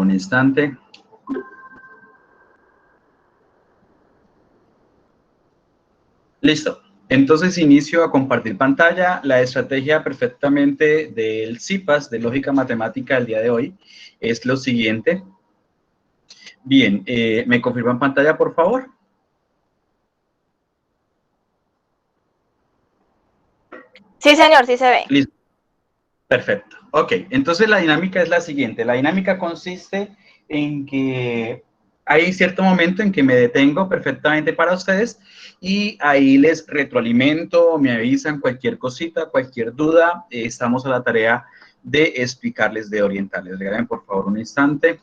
un instante. Listo. Entonces inicio a compartir pantalla. La estrategia perfectamente del CIPAS, de lógica matemática del día de hoy, es lo siguiente. Bien, ¿me confirman pantalla, por favor? Sí, señor, sí se ve. Listo. Perfecto. Ok, entonces la dinámica es la siguiente. La dinámica consiste en que hay cierto momento en que me detengo perfectamente para ustedes y ahí les retroalimento, me avisan cualquier cosita, cualquier duda. Estamos a la tarea de explicarles, de orientarles. Regalen por favor un instante.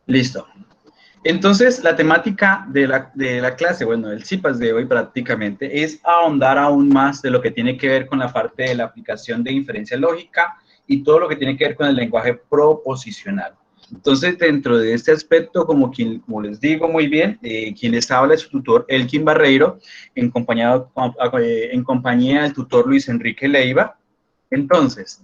Listo. Entonces, la temática de la clase, bueno, del CIPAS de hoy prácticamente es ahondar aún más de lo que tiene que ver con la parte de la aplicación de inferencia lógica y todo lo que tiene que ver con el lenguaje proposicional. Entonces, dentro de este aspecto, como les digo muy bien, quien les habla es su tutor Elkin Barreiro, en compañía del tutor Luis Enrique Leiva. Entonces,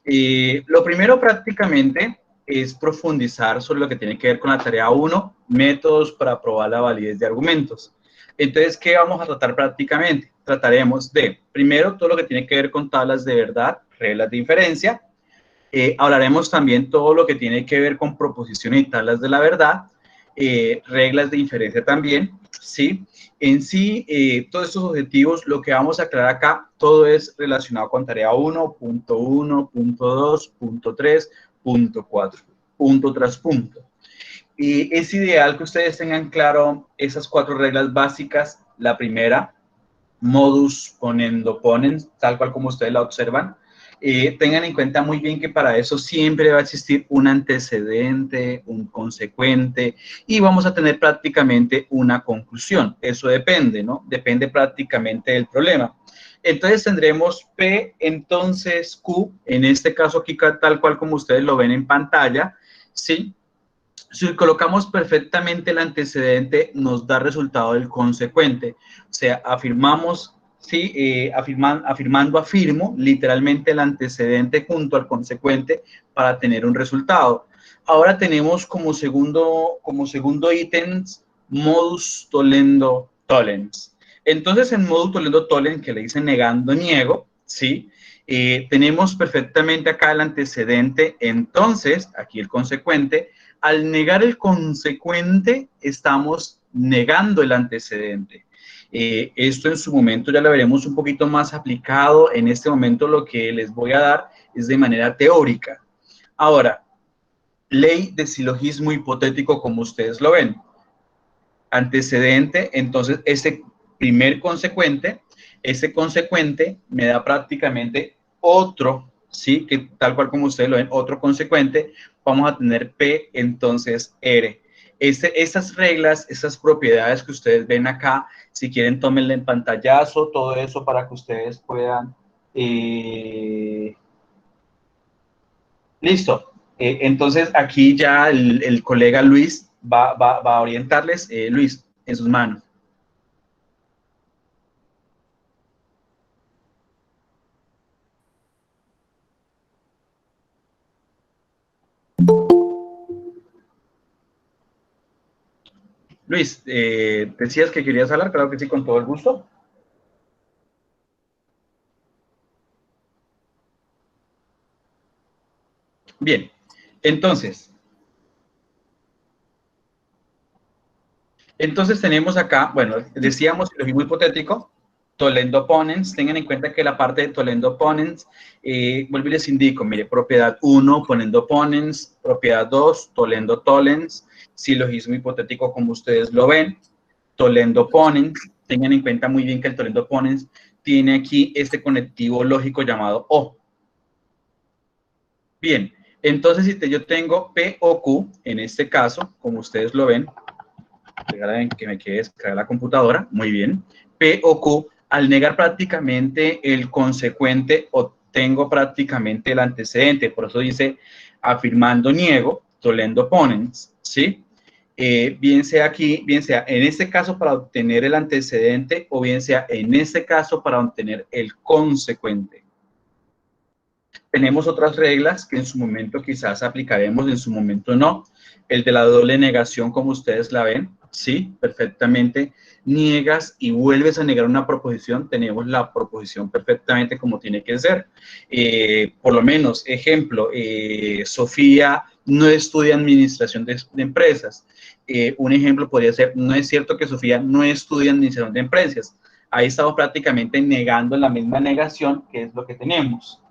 lo primero prácticamente es profundizar sobre lo que tiene que ver con la tarea 1, métodos para probar la validez de argumentos. Entonces, ¿qué vamos a tratar prácticamente? Trataremos de, primero, todo lo que tiene que ver con tablas de verdad, reglas de inferencia. Hablaremos también todo lo que tiene que ver con proposiciones y tablas de la verdad, reglas de inferencia también, ¿sí? En sí, todos estos objetivos, lo que vamos a aclarar acá, todo es relacionado con tarea 1, punto 1, punto 2, punto 3, punto 4, punto tras punto. Y es ideal que ustedes tengan claro esas 4 reglas básicas. La primera, modus ponendo ponens, tal cual como ustedes la observan. Tengan en cuenta muy bien que para eso siempre va a existir un antecedente, un consecuente, y vamos a tener prácticamente una conclusión. Eso depende, ¿no? Depende prácticamente del problema. Entonces tendremos P, entonces Q, en este caso aquí tal cual como ustedes lo ven en pantalla, ¿sí? Si colocamos perfectamente el antecedente, nos da resultado del consecuente. O sea, afirmamos, ¿sí? Afirmando, afirmo, literalmente el antecedente junto al consecuente para tener un resultado. Ahora tenemos como segundo ítem modus tollendo tollens. Entonces, en modus tollendo tollens, que le dicen negando niego, ¿sí? Tenemos perfectamente acá el antecedente, entonces, aquí el consecuente. Al negar el consecuente, estamos negando el antecedente. Esto en su momento ya lo veremos un poquito más aplicado. En este momento lo que les voy a dar es de manera teórica. Ahora, ley de silogismo hipotético, como ustedes lo ven. Antecedente, entonces este primer consecuente, ese consecuente me da prácticamente otro, ¿sí? Que tal cual como ustedes lo ven, otro consecuente, vamos a tener P, entonces R. Estas reglas, estas propiedades que ustedes ven acá, si quieren tómenle en pantallazo, todo eso para que ustedes puedan... Listo. Entonces aquí ya el colega Luis va a orientarles. Luis, en sus manos. Luis, decías que querías hablar, claro que sí, con todo el gusto. Bien, entonces tenemos acá, bueno, decíamos silogismo hipotético, Tollendo Ponens. Tengan en cuenta que la parte de Tollendo Ponens, vuelvo y les indico, mire, propiedad 1, Ponendo Ponens, propiedad 2, Tollendo Tollens, silogismo hipotético como ustedes lo ven, Tollendo Ponens. Tengan en cuenta muy bien que el Tollendo Ponens tiene aquí este conectivo lógico llamado O. Bien, entonces si yo tengo P o Q, en este caso, como ustedes lo ven, regalen que me quede descargar la computadora, muy bien, P o Q, al negar prácticamente el consecuente, obtengo prácticamente el antecedente, por eso dice afirmando niego, tollendo ponens, ¿sí? Bien sea aquí, bien sea en este caso para obtener el antecedente o bien sea en este caso para obtener el consecuente. tenemos otras reglas que en su momento quizás aplicaremos, en su momento no. El de la doble negación, como ustedes la ven, sí, perfectamente. Niegas y vuelves a negar una proposición, tenemos la proposición perfectamente como tiene que ser. Por lo menos, ejemplo, Sofía no estudia administración de empresas. Un ejemplo podría ser, no es cierto que Sofía no estudia administración de empresas. Ahí estamos prácticamente negando la misma negación, que es lo que tenemos.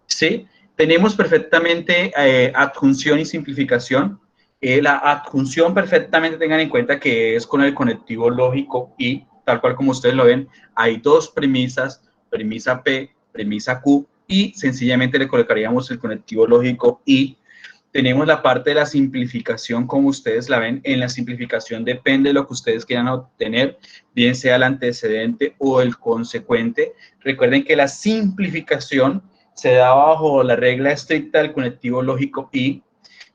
¿Sí? Tenemos perfectamente adjunción y simplificación. La adjunción perfectamente tengan en cuenta que es con el conectivo lógico y, tal cual como ustedes lo ven, hay dos premisas, premisa P, premisa Q, y sencillamente le colocaríamos el conectivo lógico y. Tenemos la parte de la simplificación, como ustedes la ven. En la simplificación depende de lo que ustedes quieran obtener, bien sea el antecedente o el consecuente. Recuerden que la simplificación se da bajo la regla estricta del conectivo lógico y.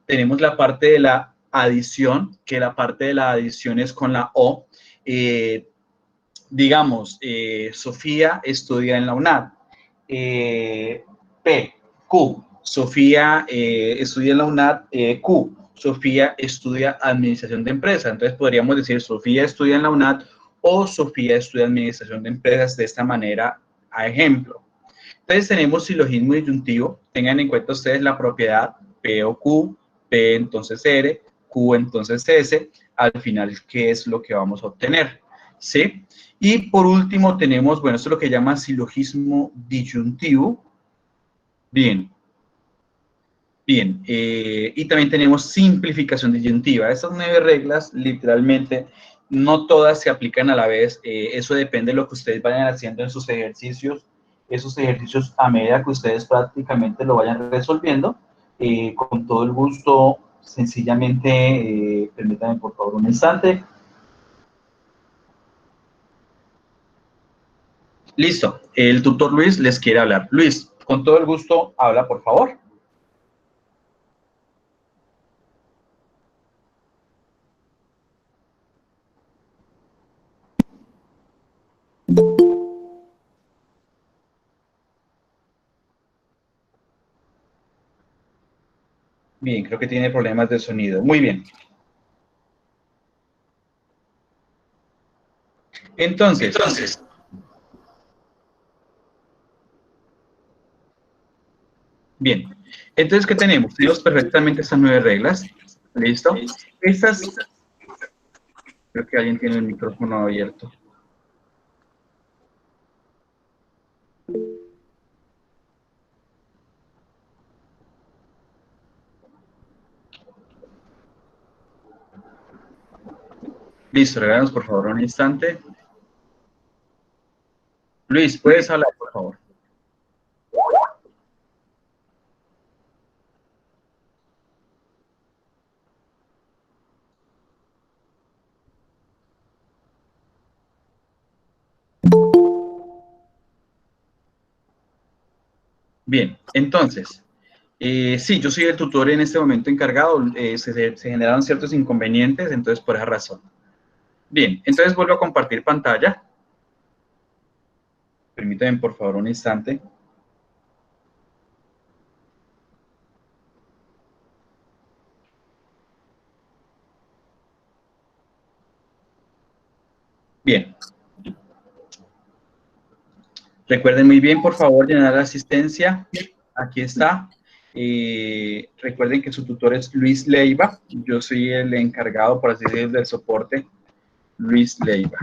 Tenemos la parte de la adición, que la parte de la adición es con la O. Digamos, Sofía estudia en la UNAD. P, Q, Sofía estudia en la UNAD. Q, Sofía estudia administración de empresas. Entonces podríamos decir Sofía estudia en la UNAD o Sofía estudia administración de empresas de esta manera, a ejemplo. Entonces tenemos silogismo disyuntivo. Tengan en cuenta ustedes la propiedad P o Q, P entonces R, Q entonces S. Al final, ¿qué es lo que vamos a obtener? ¿Sí? Y por último tenemos, bueno, esto es lo que llama silogismo disyuntivo. Bien. Bien. Y también tenemos simplificación disyuntiva. Estas 9 reglas, literalmente, no todas se aplican a la vez. Eso depende de lo que ustedes vayan haciendo en sus ejercicios. Esos ejercicios, a medida que ustedes prácticamente lo vayan resolviendo, con todo el gusto, sencillamente, permítanme por favor un instante. Listo, el tutor Luis les quiere hablar. Luis, con todo el gusto, habla, por favor. Bien, creo que tiene problemas de sonido. Muy bien. Entonces. Bien. Entonces, ¿qué tenemos? Tenemos perfectamente estas 9 reglas. ¿Listo? Estas. Creo que alguien tiene el micrófono abierto. Listo, regálanos por favor un instante. Luis, ¿puedes hablar, por favor? Bien, entonces, sí, yo soy el tutor en este momento encargado. Se generaron ciertos inconvenientes, entonces por esa razón. Bien, entonces vuelvo a compartir pantalla. Permítanme, por favor, un instante. Bien. Recuerden muy bien, por favor, llenar la asistencia. Aquí está. Recuerden que su tutor es Luis Leiva. Yo soy el encargado, por así decirlo, del soporte. Luis Leiva.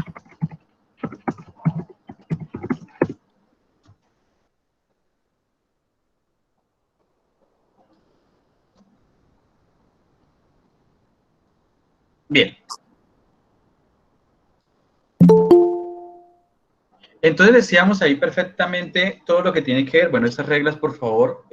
Bien. Entonces decíamos ahí perfectamente todo lo que tiene que ver. Bueno, estas reglas, por favor,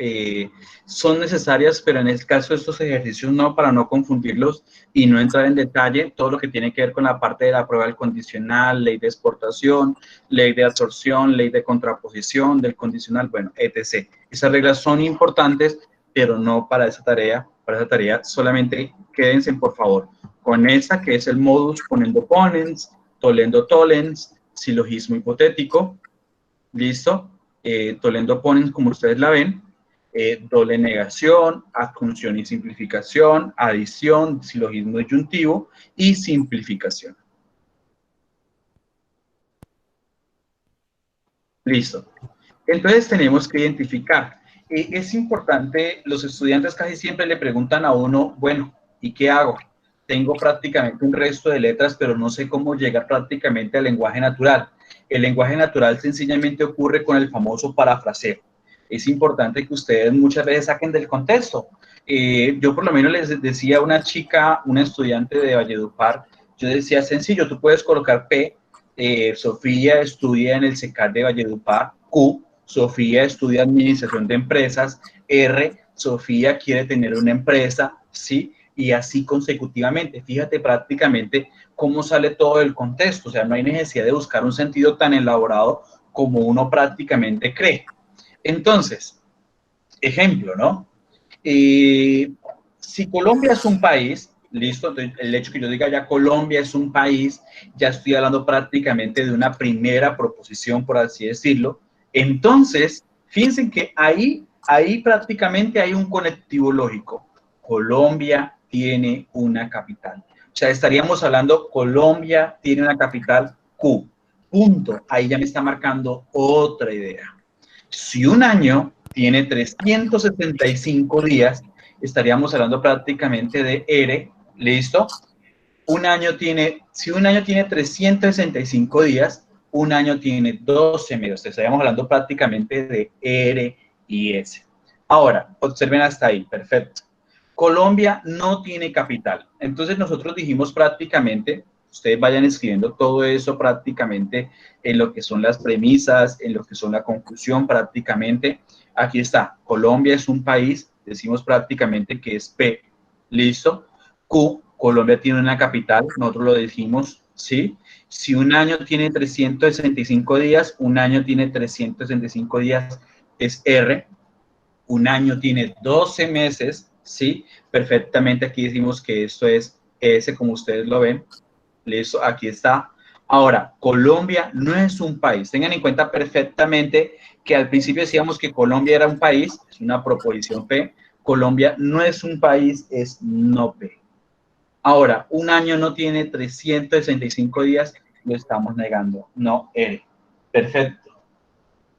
son necesarias, pero en el caso de estos ejercicios no, para no confundirlos y no entrar en detalle, todo lo que tiene que ver con la parte de la prueba del condicional, ley de exportación, ley de absorción, ley de contraposición, del condicional, bueno, etc. Esas reglas son importantes, pero no para esa tarea. Para esa tarea solamente quédense, por favor, con esa que es el modus ponendo ponens, tollendo tollens, silogismo hipotético, listo, tollendo ponens como ustedes la ven, doble negación, adjunción y simplificación, adición, silogismo disyuntivo y simplificación. Listo. Entonces tenemos que identificar. Es importante, los estudiantes casi siempre le preguntan a uno, bueno, ¿y qué hago? Tengo prácticamente un resto de letras, pero no sé cómo llegar prácticamente al lenguaje natural. El lenguaje natural sencillamente ocurre con el famoso parafraseo. Es importante que ustedes muchas veces saquen del contexto. Yo por lo menos les decía a una chica, una estudiante de Valledupar, yo decía, sencillo, tú puedes colocar P, Sofía estudia en el CECAR de Valledupar, Q, Sofía estudia administración de empresas, R, Sofía quiere tener una empresa, ¿sí? Y así consecutivamente. Fíjate prácticamente cómo sale todo el contexto, o sea, no hay necesidad de buscar un sentido tan elaborado como uno prácticamente cree. Entonces, ejemplo, ¿no? Si Colombia es un país, listo, entonces el hecho que yo diga ya Colombia es un país, ya estoy hablando prácticamente de una primera proposición, por así decirlo. Entonces, fíjense que ahí prácticamente hay un conectivo lógico. Colombia tiene una capital. O sea, estaríamos hablando, Colombia tiene una capital Q. Punto. Ahí ya me está marcando otra idea. Si un año tiene 365 días, estaríamos hablando prácticamente de R, ¿listo? Si un año tiene 365 días, un año tiene 12 meses. Estaríamos hablando prácticamente de R y S. Ahora, observen hasta ahí, perfecto. Colombia no tiene capital. Entonces nosotros dijimos prácticamente, ustedes vayan escribiendo todo eso prácticamente en lo que son las premisas, en lo que son la conclusión prácticamente. Aquí está, Colombia es un país, decimos prácticamente que es P, listo. Q, Colombia tiene una capital, nosotros lo decimos, ¿sí? Si un año tiene 365 días, un año tiene 365 días, es R. Un año tiene 12 meses, ¿sí? Perfectamente aquí decimos que esto es S, como ustedes lo ven. Listo, aquí está. Ahora, Colombia no es un país. Tengan en cuenta perfectamente que al principio decíamos que Colombia era un país, es una proposición P. Colombia no es un país, es no P. Ahora, un año no tiene 365 días, lo estamos negando, no R. Perfecto.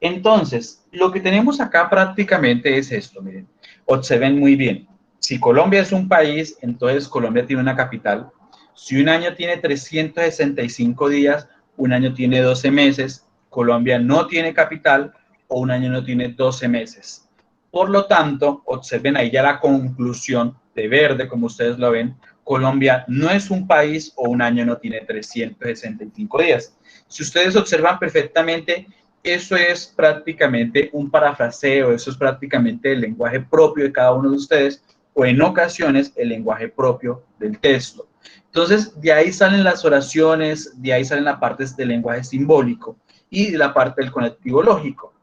Entonces, lo que tenemos acá prácticamente es esto, miren, observen muy bien. Si Colombia es un país, entonces Colombia tiene una capital. Si un año tiene 365 días, un año tiene 12 meses, Colombia no tiene capital o un año no tiene 12 meses. Por lo tanto, observen ahí ya la conclusión de verde, como ustedes lo ven, Colombia no es un país o un año no tiene 365 días. Si ustedes observan perfectamente, eso es prácticamente un parafraseo, eso es prácticamente el lenguaje propio de cada uno de ustedes o en ocasiones el lenguaje propio del texto. Entonces, de ahí salen las oraciones, de ahí salen las partes del lenguaje simbólico y de la parte del conectivo lógico.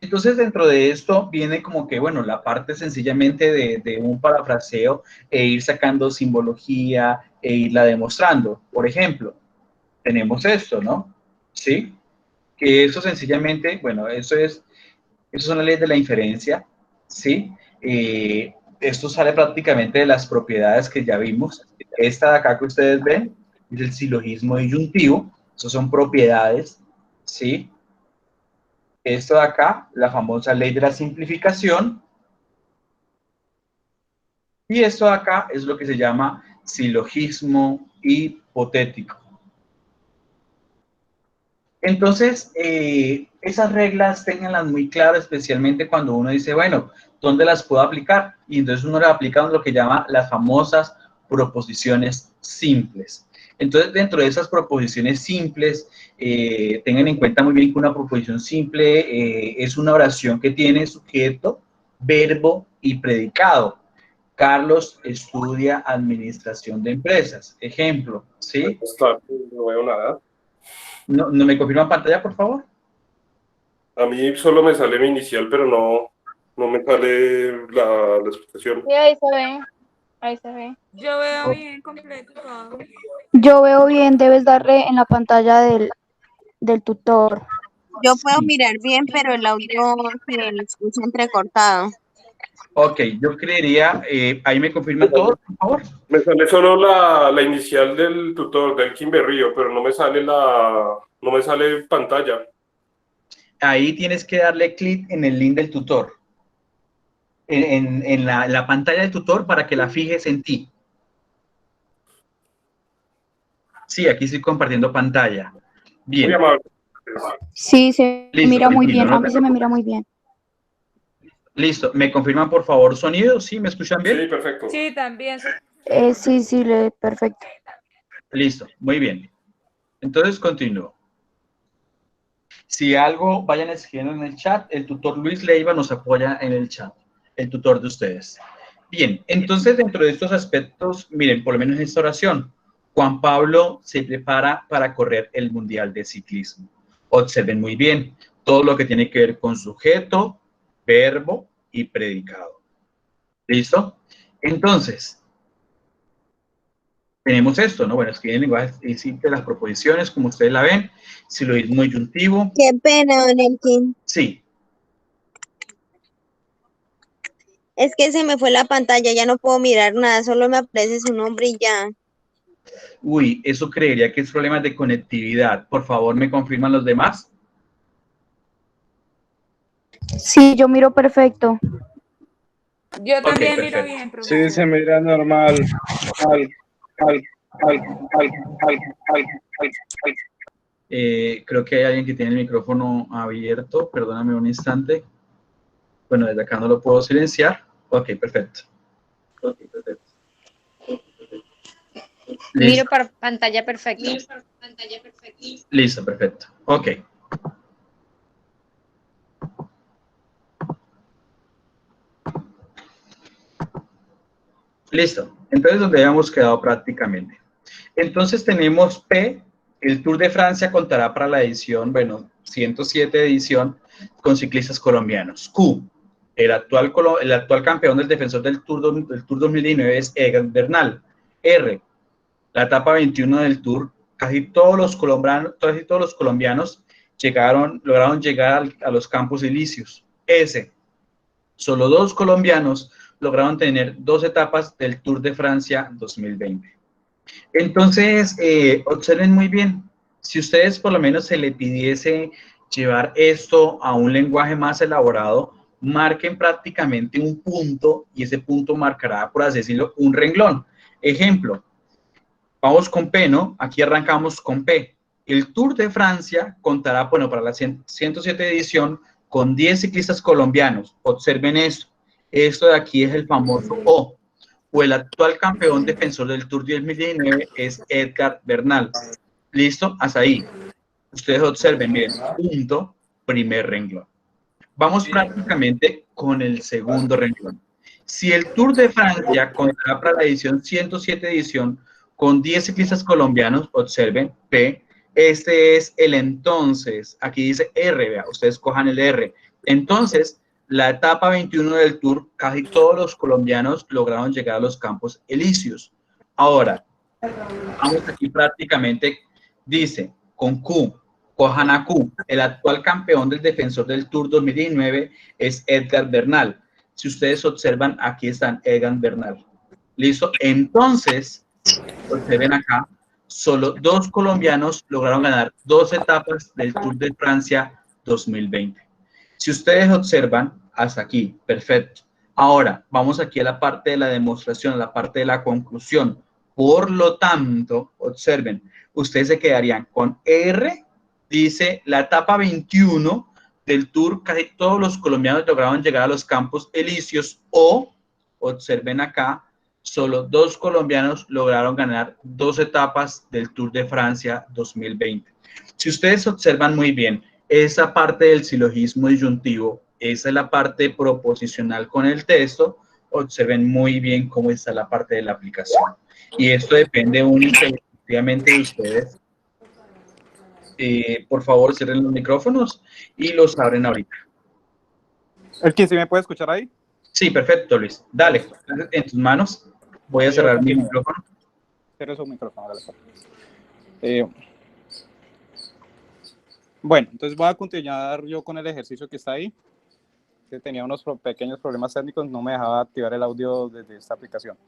Entonces, dentro de esto viene como que, bueno, la parte sencillamente de un parafraseo e ir sacando simbología e irla demostrando. Por ejemplo, tenemos esto, ¿no? ¿Sí? Que eso sencillamente, bueno, eso son las leyes de la inferencia, ¿sí? Esto sale prácticamente de las propiedades que ya vimos. Esta de acá que ustedes ven es el silogismo disyuntivo, eso son propiedades, ¿sí? Esto de acá, la famosa ley de la simplificación, y esto de acá es lo que se llama silogismo hipotético. Entonces, esas reglas ténganlas muy claras, especialmente cuando uno dice, bueno, ¿dónde las puedo aplicar? Y entonces uno le aplica lo que llama las famosas proposiciones simples. Entonces, dentro de esas proposiciones simples, tengan en cuenta muy bien que una proposición simple es una oración que tiene sujeto, verbo y predicado. Carlos estudia administración de empresas. Ejemplo, ¿sí? Pues claro, no veo nada. ¿No me confirman pantalla, por favor? A mí solo me sale mi inicial, pero no me sale la explicación. Sí, ahí se ve. Ahí se ve. Yo veo bien completo todo. Yo veo bien, debes darle en la pantalla del tutor. Yo puedo Sí. mirar bien, pero el audio se escucha entrecortado. Ok, yo creería, ahí me confirman todos, por favor. Me sale solo la inicial del tutor, del Kimberrío, pero no me sale no me sale pantalla. Ahí tienes que darle clic en el link del tutor, en la pantalla del tutor para que la fijes en ti. Sí, aquí estoy compartiendo pantalla. Muy Bien, amable. Sí, se listo, mira muy tranquilo, bien. no A te mí se me preocupes. mira muy bien. Listo, ¿me confirman por favor sonido? ¿Sí? ¿Me escuchan bien? Sí, perfecto. Sí, también. Sí, sí, perfecto. Listo, muy bien. Entonces continúo. Si algo, vayan escribiendo en el chat. El tutor Luis Leiva nos apoya en el chat, el tutor de ustedes. Bien, entonces dentro de estos aspectos, miren, por lo menos en esta oración, Juan Pablo se prepara para correr el Mundial de Ciclismo. Observen muy bien todo lo que tiene que ver con sujeto, verbo y predicado. ¿Listo? Entonces, tenemos esto, ¿no? Bueno, escriben en lenguaje simple las proposiciones, como ustedes la ven. Si lo es muy yuntivo, Qué pena, don Elkin. sí. Es que se me fue la pantalla, ya no puedo mirar nada, solo me aparece su nombre y ya. Uy, eso creería que es problemas de conectividad. Por favor, ¿me confirman los demás? Sí, yo miro perfecto. Yo Ok, también miro perfecto. bien, Sí, se profesor. mira normal. Creo que hay alguien que tiene el micrófono abierto. Perdóname un instante. Bueno, desde acá no lo puedo silenciar. Ok, perfecto. Ok, perfecto. Miro Listo. por pantalla perfecta. Listo, perfecto. Ok. Listo. Entonces, donde habíamos quedado prácticamente. Entonces, tenemos P. El Tour de Francia contará para la edición, bueno, 107 edición con ciclistas colombianos. Q. El actual campeón del defensor del Tour 2019 es Egan Bernal. R. La etapa 21 del Tour, casi todos los colombianos lograron llegar a los Campos Elíseos. S. Solo 2 colombianos lograron tener 2 etapas del Tour de Francia 2020. Entonces, observen muy bien, si ustedes por lo menos se le pidiese llevar esto a un lenguaje más elaborado, marquen prácticamente un punto y ese punto marcará, por así decirlo, un renglón. Ejemplo, vamos con P, ¿no? Aquí arrancamos con P. El Tour de Francia contará, bueno, para la 107 edición con 10 ciclistas colombianos. Observen esto. Esto de aquí es el famoso O. O el actual campeón defensor del Tour 2019 es Edgar Bernal. ¿Listo? Hasta ahí. Ustedes observen, miren, punto, primer renglón. Vamos prácticamente con el segundo renglón. Si el Tour de Francia contará para la edición 107 edición con 10 ciclistas colombianos, observen, P, este es el entonces, aquí dice R, vea, ustedes cojan el R. Entonces, la etapa 21 del Tour, casi todos los colombianos lograron llegar a los Campos Elíseos. Ahora, vamos aquí prácticamente, dice, con Q, cojan a Q, el actual campeón del defensor del Tour 2019 es Edgar Bernal. Si ustedes observan, aquí están Egan Bernal. ¿Listo? Entonces, observen acá, solo 2 colombianos lograron ganar 2 etapas del Tour de Francia 2020. Si ustedes observan, hasta aquí, perfecto. Ahora, vamos aquí a la parte de la demostración, a la parte de la conclusión. Por lo tanto, observen, ustedes se quedarían con R, dice la etapa 21 del Tour, casi todos los colombianos lograron llegar a los Campos Elíseos, o, observen acá, solo 2 colombianos lograron ganar 2 etapas del Tour de Francia 2020. Si ustedes observan muy bien, esa parte del silogismo disyuntivo, esa es la parte proposicional con el texto, observen muy bien cómo está la parte de la aplicación. Y esto depende única y exclusivamente de ustedes. Por favor, cierren los micrófonos y los abren ahorita. ¿El 15 me puede escuchar ahí? Sí, perfecto, Luis. Dale, en tus manos. Voy a cerrar mi Continúa. micrófono. Cierre su micrófono. Bueno, entonces voy a continuar yo con el ejercicio que está ahí. Que tenía unos pequeños problemas técnicos, no me dejaba activar el audio desde esta aplicación.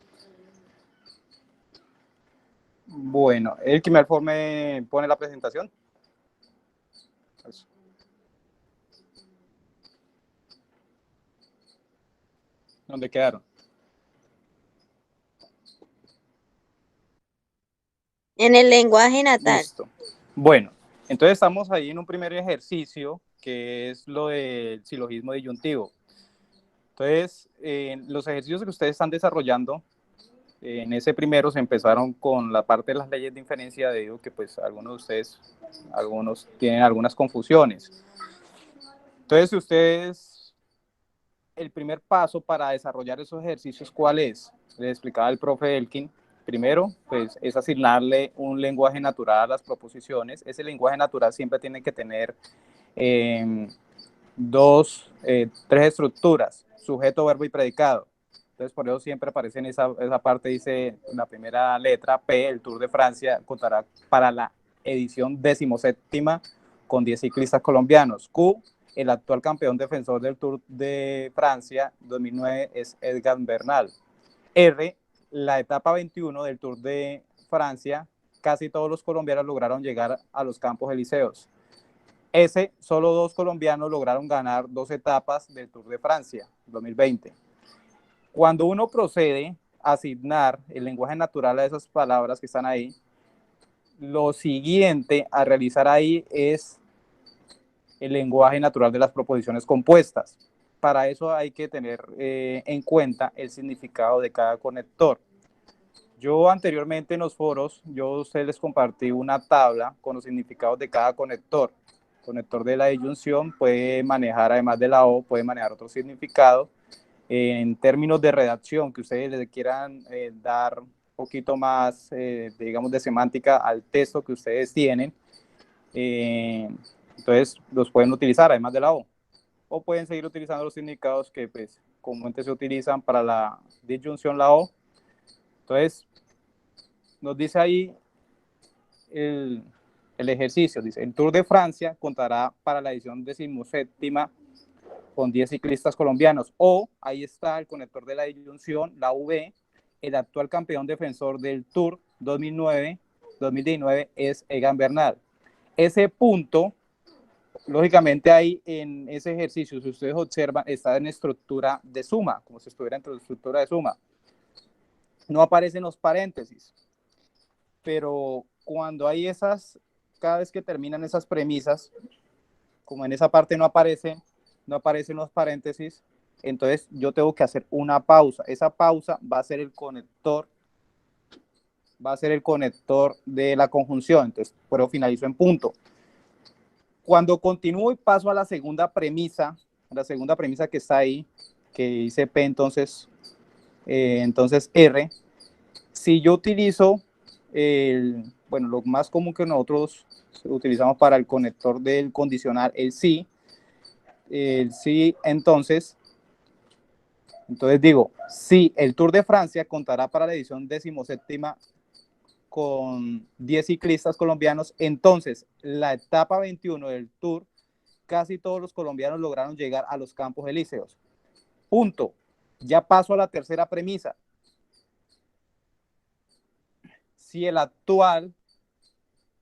Bueno, el que me pone la presentación. Eso. ¿Dónde quedaron? En el lenguaje natal. Listo. Bueno, entonces estamos ahí en un primer ejercicio que es lo del silogismo disyuntivo. Entonces, los ejercicios que ustedes están desarrollando, en ese primero se empezaron con la parte de las leyes de inferencia, debido a que pues algunos de ustedes, algunos tienen algunas confusiones. Entonces, si ustedes, el primer paso para desarrollar esos ejercicios, ¿cuál es? Les explicaba el profe Elkin. Primero, pues, es asignarle un lenguaje natural a las proposiciones. Ese lenguaje natural siempre tiene que tener tres estructuras: sujeto, verbo y predicado. Entonces, por eso siempre aparece en esa parte, dice la primera letra P, el Tour de Francia contará para la edición 17ª con 10 ciclistas colombianos. Q, el actual campeón defensor del Tour de Francia 2009 es Egan Bernal. R, la etapa 21 del Tour de Francia, casi todos los colombianos lograron llegar a los Campos Elíseos. S, solo 2 colombianos lograron ganar 2 etapas del Tour de Francia 2020. Cuando uno procede a asignar el lenguaje natural a esas palabras que están ahí, lo siguiente a realizar ahí es el lenguaje natural de las proposiciones compuestas. Para eso hay que tener en cuenta el significado de cada conector. Yo anteriormente en los foros, yo a ustedes les compartí una tabla con los significados de cada conector. El conector de la disyunción puede manejar, además de la O, puede manejar otro significado. En términos de redacción, que ustedes les quieran dar un poquito más, digamos, de semántica al texto que ustedes tienen, entonces los pueden utilizar, además de la O. O pueden seguir utilizando los significados que pues comúnmente se utilizan para la disyunción, la O. Entonces, nos dice ahí el ejercicio, dice: el Tour de Francia contará para la edición 17ª con 10 ciclistas colombianos. O, ahí está el conector de la disyunción, la V, el actual campeón defensor del Tour 2019 es Egan Bernal. Ese punto, lógicamente ahí en ese ejercicio, si ustedes observan, está en estructura de suma, como si estuviera en estructura de suma. No aparecen los paréntesis, pero cuando hay esas, cada vez que terminan esas premisas, como en esa parte no aparecen los paréntesis, entonces yo tengo que hacer una pausa. Esa pausa va a ser el conector de la conjunción. Entonces, por eso finalizo en punto. Cuando continúo y paso a la segunda premisa que está ahí, que dice P, entonces R, si yo utilizo lo más común que nosotros utilizamos para el conector del condicional, el sí, entonces digo, si el Tour de Francia contará para la edición 17ª con 10 ciclistas colombianos, entonces la etapa 21 del Tour, casi todos los colombianos lograron llegar a los Campos Elíseos. Punto. Ya paso a la tercera premisa. Si el actual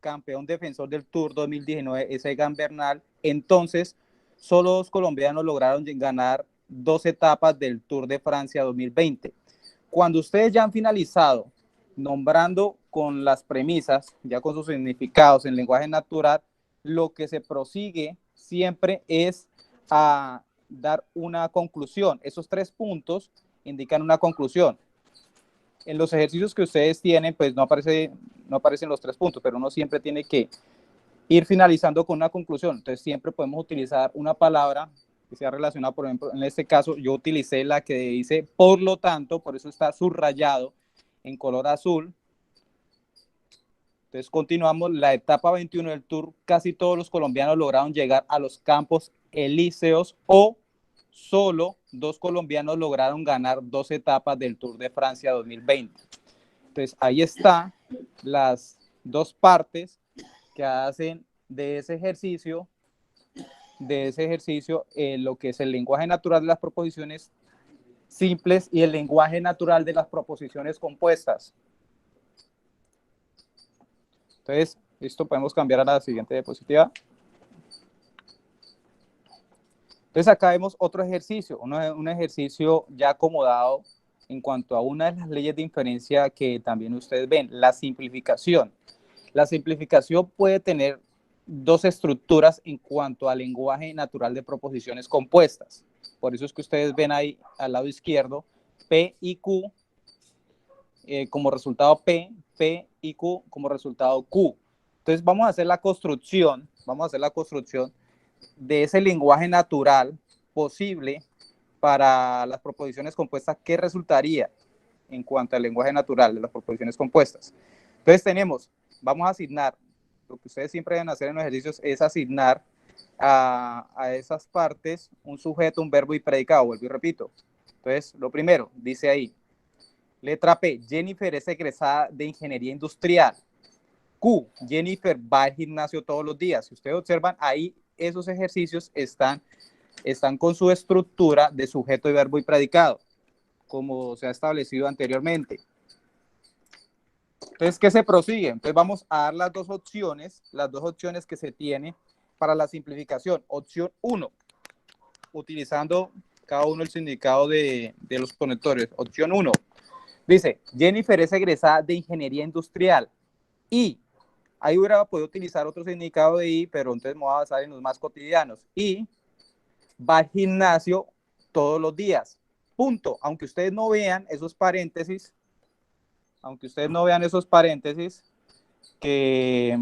campeón defensor del Tour 2019 es Egan Bernal, entonces solo 2 colombianos lograron ganar 2 etapas del Tour de Francia 2020. Cuando ustedes ya han finalizado nombrando con las premisas, ya con sus significados en lenguaje natural, lo que se prosigue siempre es a dar una conclusión. Esos 3 puntos indican una conclusión. En los ejercicios que ustedes tienen, pues no aparecen los 3 puntos, pero uno siempre tiene que ir finalizando con una conclusión. Entonces siempre podemos utilizar una palabra que sea relacionada. Por ejemplo, en este caso yo utilicé la que dice por lo tanto, por eso está subrayado en color azul. Entonces continuamos. La etapa 21 del Tour, casi todos los colombianos lograron llegar a los Campos Elíseos, o solo 2 colombianos lograron ganar 2 etapas del Tour de Francia 2020. Entonces ahí están las 2 partes que hacen de ese ejercicio, lo que es el lenguaje natural de las proposiciones simples y el lenguaje natural de las proposiciones compuestas. Entonces, listo, podemos cambiar a la siguiente diapositiva. Entonces, acá vemos otro ejercicio, un ejercicio ya acomodado en cuanto a una de las leyes de inferencia que también ustedes ven, la simplificación. La simplificación puede tener dos estructuras en cuanto al lenguaje natural de proposiciones compuestas. Por eso es que ustedes ven ahí al lado izquierdo P y Q como resultado P, P y Q como resultado Q. Entonces vamos a hacer la construcción de ese lenguaje natural posible para las proposiciones compuestas. ¿Qué resultaría en cuanto al lenguaje natural de las proposiciones compuestas? Entonces vamos a asignar, lo que ustedes siempre deben hacer en los ejercicios es asignar a esas partes un sujeto, un verbo y predicado, vuelvo y repito. Entonces, lo primero, dice ahí, letra P, Jennifer es egresada de Ingeniería Industrial. Q, Jennifer va al gimnasio todos los días. Si ustedes observan, ahí esos ejercicios están con su estructura de sujeto, y verbo y predicado, como se ha establecido anteriormente. Entonces, ¿qué se prosigue? Entonces vamos a dar las dos opciones que se tiene para la simplificación. Opción 1, utilizando cada uno el significado de los conectores. Opción 1, dice, Jennifer es egresada de Ingeniería Industrial. Y ahí hubiera podido utilizar otro significado de I, pero entonces me voy a basar en los más cotidianos. Y va al gimnasio todos los días. Punto. Aunque ustedes no vean esos paréntesis, que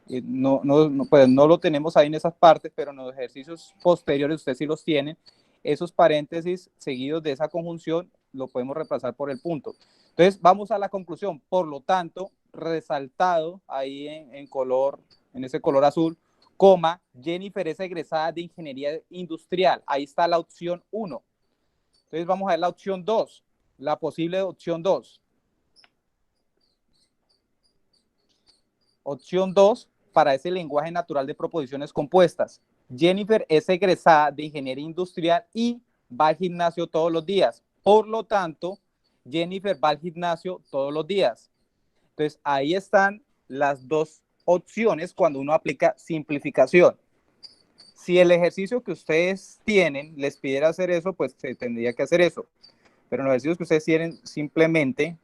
pues no lo tenemos ahí en esas partes, pero en los ejercicios posteriores ustedes sí los tienen. Esos paréntesis seguidos de esa conjunción lo podemos reemplazar por el punto. Entonces vamos a la conclusión. Por lo tanto, resaltado ahí en ese color azul, coma, Jennifer es egresada de Ingeniería Industrial. Ahí está la opción 1. Entonces vamos a ver la opción 2, la posible opción 2. Opción 2, para ese lenguaje natural de proposiciones compuestas. Jennifer es egresada de Ingeniería Industrial y va al gimnasio todos los días. Por lo tanto, Jennifer va al gimnasio todos los días. Entonces, ahí están las dos opciones cuando uno aplica simplificación. Si el ejercicio que ustedes tienen les pidiera hacer eso, pues se tendría que hacer eso. Pero en los ejercicios que ustedes tienen, simplemente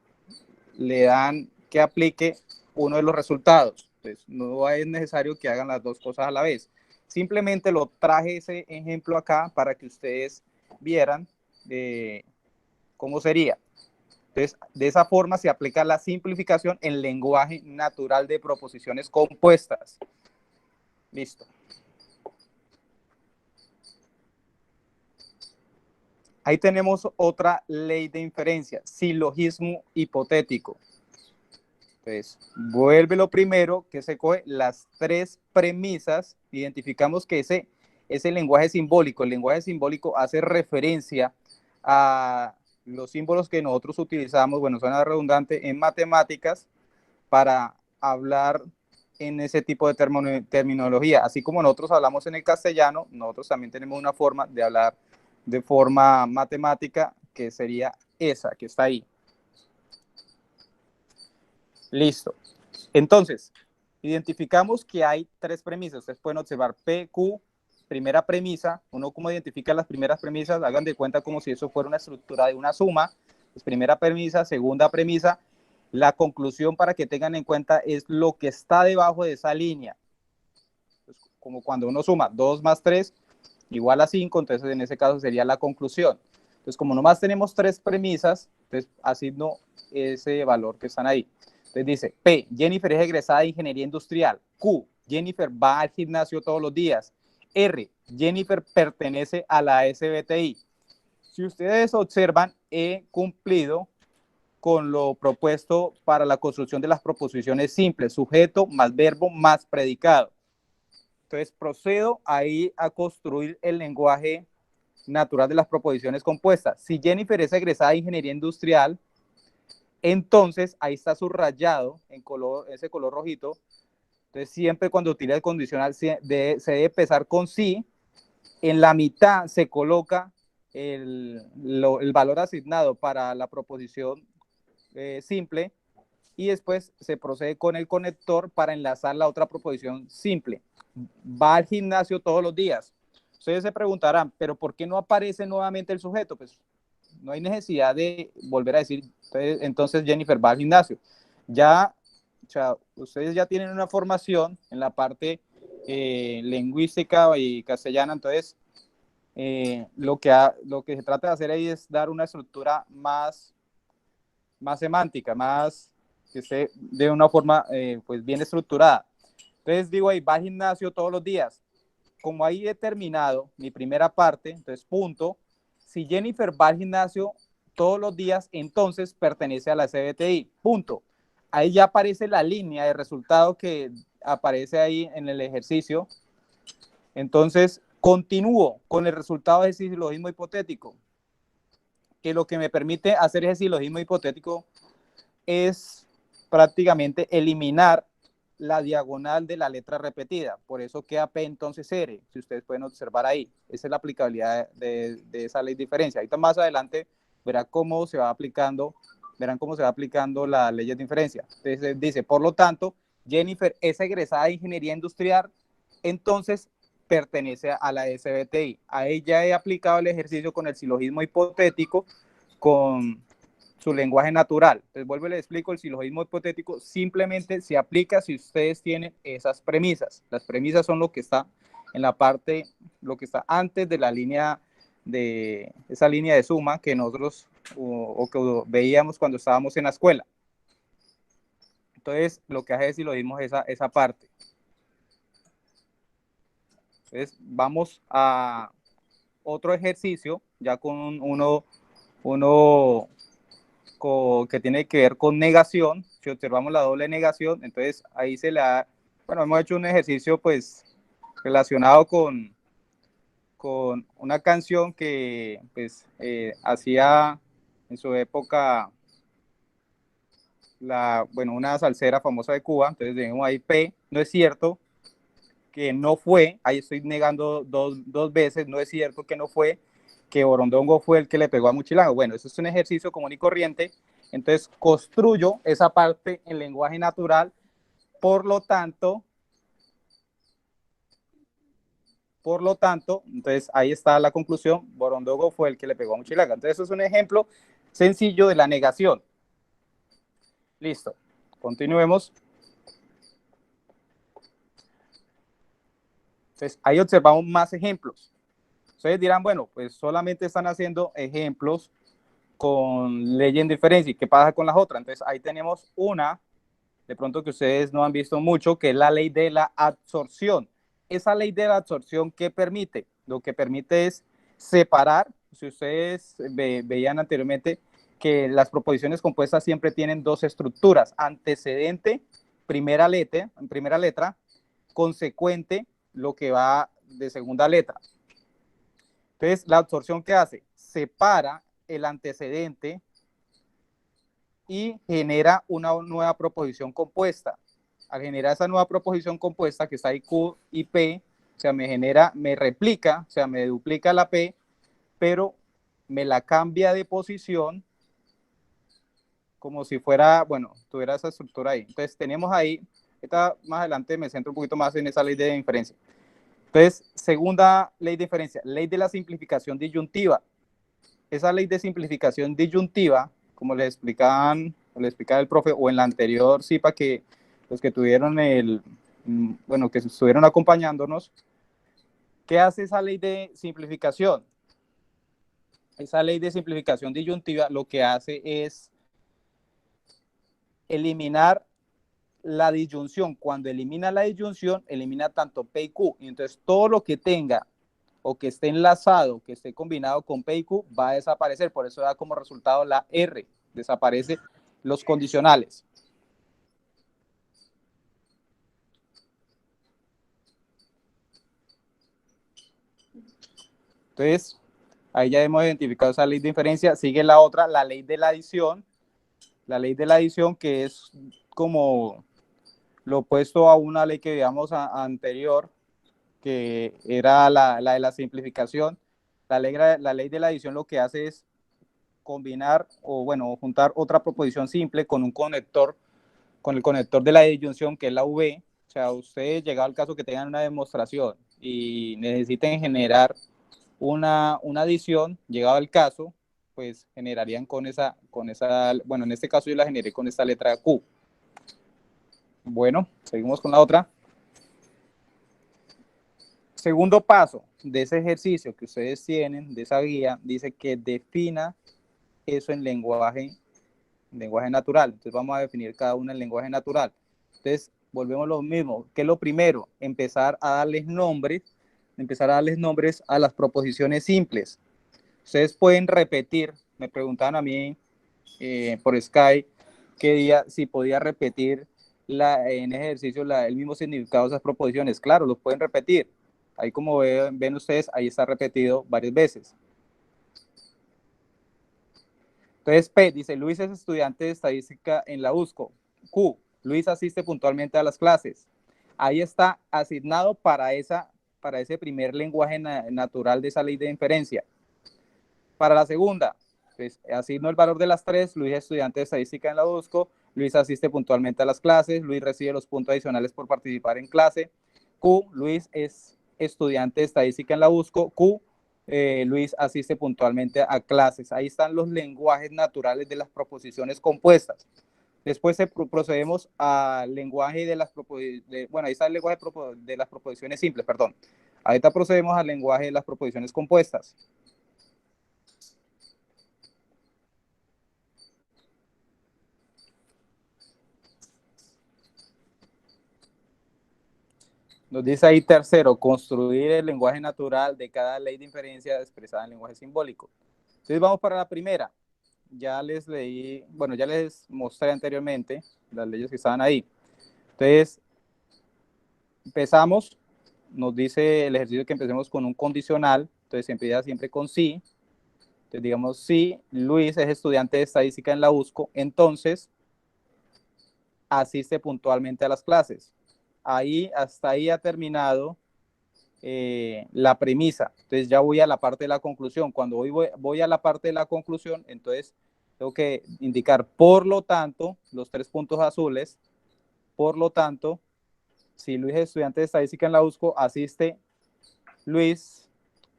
le dan que aplique uno de los resultados. Entonces, no es necesario que hagan las dos cosas a la vez. Simplemente lo traje ese ejemplo acá para que ustedes vieran cómo sería. Entonces, de esa forma se aplica la simplificación en lenguaje natural de proposiciones compuestas. Listo. Ahí tenemos otra ley de inferencia, silogismo hipotético. Entonces, vuelve lo primero que se coge las tres premisas. Identificamos que ese lenguaje simbólico, el lenguaje simbólico hace referencia a los símbolos que nosotros utilizamos, bueno, suena redundante, en matemáticas para hablar en ese tipo de terminología. Así como nosotros hablamos en el castellano, nosotros también tenemos una forma de hablar de forma matemática que sería esa que está ahí. Listo. Entonces, identificamos que hay tres premisas. Ustedes pueden observar P, Q, primera premisa. Uno como identifica las primeras premisas, hagan de cuenta como si eso fuera una estructura de una suma. Pues primera premisa, segunda premisa. La conclusión, para que tengan en cuenta, es lo que está debajo de esa línea. Pues como cuando uno suma 2 más 3 igual a 5, entonces en ese caso sería la conclusión. Entonces, como nomás tenemos tres premisas, entonces asigno ese valor que están ahí. Entonces dice, P, Jennifer es egresada de Ingeniería Industrial. Q, Jennifer va al gimnasio todos los días. R, Jennifer pertenece a la SBTI. Si ustedes observan, he cumplido con lo propuesto para la construcción de las proposiciones simples, sujeto más verbo más predicado. Entonces procedo ahí a construir el lenguaje natural de las proposiciones compuestas. Si Jennifer es egresada de Ingeniería Industrial, entonces ahí está subrayado en ese color rojito, Entonces, siempre cuando utiliza el condicional se debe empezar con sí. En la mitad se coloca el valor asignado para la proposición simple y después se procede con el conector para enlazar la otra proposición simple. Va al gimnasio todos los días. Ustedes se preguntarán, ¿pero por qué no aparece nuevamente el sujeto? Pues no hay necesidad de volver a decir, entonces Jennifer va al gimnasio. Ya, o sea, ustedes ya tienen una formación en la parte lingüística y castellana, entonces lo que se trata de hacer ahí es dar una estructura más semántica, más que esté de una forma pues bien estructurada. Entonces digo ahí, va al gimnasio todos los días. Como ahí he terminado mi primera parte, entonces punto, si Jennifer va al gimnasio todos los días, entonces pertenece a la CBTI, punto. Ahí ya aparece la línea de resultado que aparece ahí en el ejercicio. Entonces continúo con el resultado de ese silogismo hipotético, que lo que me permite hacer ese silogismo hipotético es prácticamente eliminar la diagonal de la letra repetida. Por eso queda P entonces R, si ustedes pueden observar ahí. Esa es la aplicabilidad de esa ley de diferencia. Ahorita más adelante verán cómo se va aplicando la ley de diferencia. Entonces dice, por lo tanto, Jennifer es egresada de Ingeniería Industrial, entonces pertenece a la SBTI. A ella he aplicado el ejercicio con el silogismo hipotético, con su lenguaje natural. Entonces vuelvo y le explico, el silogismo hipotético simplemente se aplica si ustedes tienen esas premisas. Las premisas son lo que está en la parte, lo que está antes de la línea de esa línea de suma que nosotros o que veíamos cuando estábamos en la escuela. Entonces lo que hace el silogismo es esa parte. Entonces vamos a otro ejercicio ya con uno que tiene que ver con negación. Si observamos la doble negación, entonces ahí se le da, bueno, hemos hecho un ejercicio pues relacionado con una canción que pues hacía en su época una salsera famosa de Cuba. Entonces tenemos ahí P, no es cierto que no fue, ahí estoy negando dos veces, no es cierto que no fue, que Borondongo fue el que le pegó a Muchilango. Bueno, eso es un ejercicio común y corriente, entonces construyo esa parte en lenguaje natural, por lo tanto, entonces ahí está la conclusión, Borondongo fue el que le pegó a Muchilango. Entonces eso es un ejemplo sencillo de la negación. Listo, continuemos. Entonces ahí observamos más ejemplos. Ustedes dirán, bueno, pues solamente están haciendo ejemplos con ley en diferencia. ¿Y qué pasa con las otras? Entonces ahí tenemos una, de pronto que ustedes no han visto mucho, que es la ley de la absorción. Esa ley de la absorción, ¿qué permite? Lo que permite es separar, si ustedes veían anteriormente, que las proposiciones compuestas siempre tienen dos estructuras, antecedente, primera letra, consecuente, lo que va de segunda letra. Entonces, la absorción, ¿qué hace? Separa el antecedente y genera una nueva proposición compuesta. Al generar esa nueva proposición compuesta, que está ahí Q y P, o sea, me replica, o sea, me duplica la P, pero me la cambia de posición como si fuera, bueno, tuviera esa estructura ahí. Entonces, tenemos ahí, más adelante me centro un poquito más en esa ley de inferencia. Entonces, segunda ley de inferencia, ley de la simplificación disyuntiva. Esa ley de simplificación disyuntiva, como le explicaba el profe, o en la anterior CIPA, que los que tuvieron que estuvieron acompañándonos, ¿qué hace esa ley de simplificación? Esa ley de simplificación disyuntiva lo que hace es eliminar la disyunción. Cuando elimina la disyunción, elimina tanto P y Q. Y entonces todo lo que tenga o que esté enlazado, que esté combinado con P y Q, va a desaparecer. Por eso da como resultado la R. Desaparece los condicionales. Entonces, ahí ya hemos identificado esa ley de inferencia. Sigue la otra, la ley de la adición. La ley de la adición, que es como lo opuesto a una ley que veíamos anterior, que era la de la simplificación. La ley de la adición lo que hace es combinar o, bueno, juntar otra proposición simple con un conector, con el conector de la disyunción, que es la V. O sea, ustedes, llegado al caso que tengan una demostración y necesiten generar una adición, llegado al caso, pues generarían con esa, bueno, en este caso yo la generé con esta letra Q. Bueno, seguimos con la otra. Segundo paso de ese ejercicio que ustedes tienen, de esa guía, dice que defina eso en lenguaje natural. Entonces vamos a definir cada una en lenguaje natural. Entonces volvemos a lo mismo. ¿Qué es lo primero? Empezar a darles nombres a las proposiciones simples. Ustedes pueden repetir, me preguntaban a mí por Skype qué día, si podía repetir en ejercicio el mismo significado de esas proposiciones. Claro, los pueden repetir. Ahí como ven ustedes, ahí está repetido varias veces. Entonces, P dice, Luis es estudiante de estadística en la USCO. Q, Luis asiste puntualmente a las clases. Ahí está asignado para ese primer lenguaje natural de esa ley de inferencia. Para la segunda, pues, asigno el valor de las 3, Luis es estudiante de estadística en la USCO, Luis asiste puntualmente a las clases, Luis recibe los puntos adicionales por participar en clase. Q, Luis es estudiante de estadística en la USCO. Q, Luis asiste puntualmente a clases. Ahí están los lenguajes naturales de las proposiciones compuestas. Después procedemos al lenguaje de las proposiciones, bueno, ahí está el lenguaje de las proposiciones simples, perdón. Ahorita procedemos al lenguaje de las proposiciones compuestas. Nos dice ahí tercero, construir el lenguaje natural de cada ley de inferencia expresada en lenguaje simbólico. Entonces vamos para la primera. Ya les leí, bueno, ya les mostré anteriormente las leyes que estaban ahí. Entonces, empezamos, nos dice el ejercicio que empecemos con un condicional, entonces se empieza siempre con sí. Entonces digamos, si Luis es estudiante de estadística en la USCO, entonces asiste puntualmente a las clases. Hasta ahí ha terminado la premisa. Entonces ya voy a la parte de la conclusión. Cuando voy a la parte de la conclusión, entonces tengo que indicar, por lo tanto, los 3 puntos azules, por lo tanto, si Luis es estudiante de estadística en la USCO, asiste Luis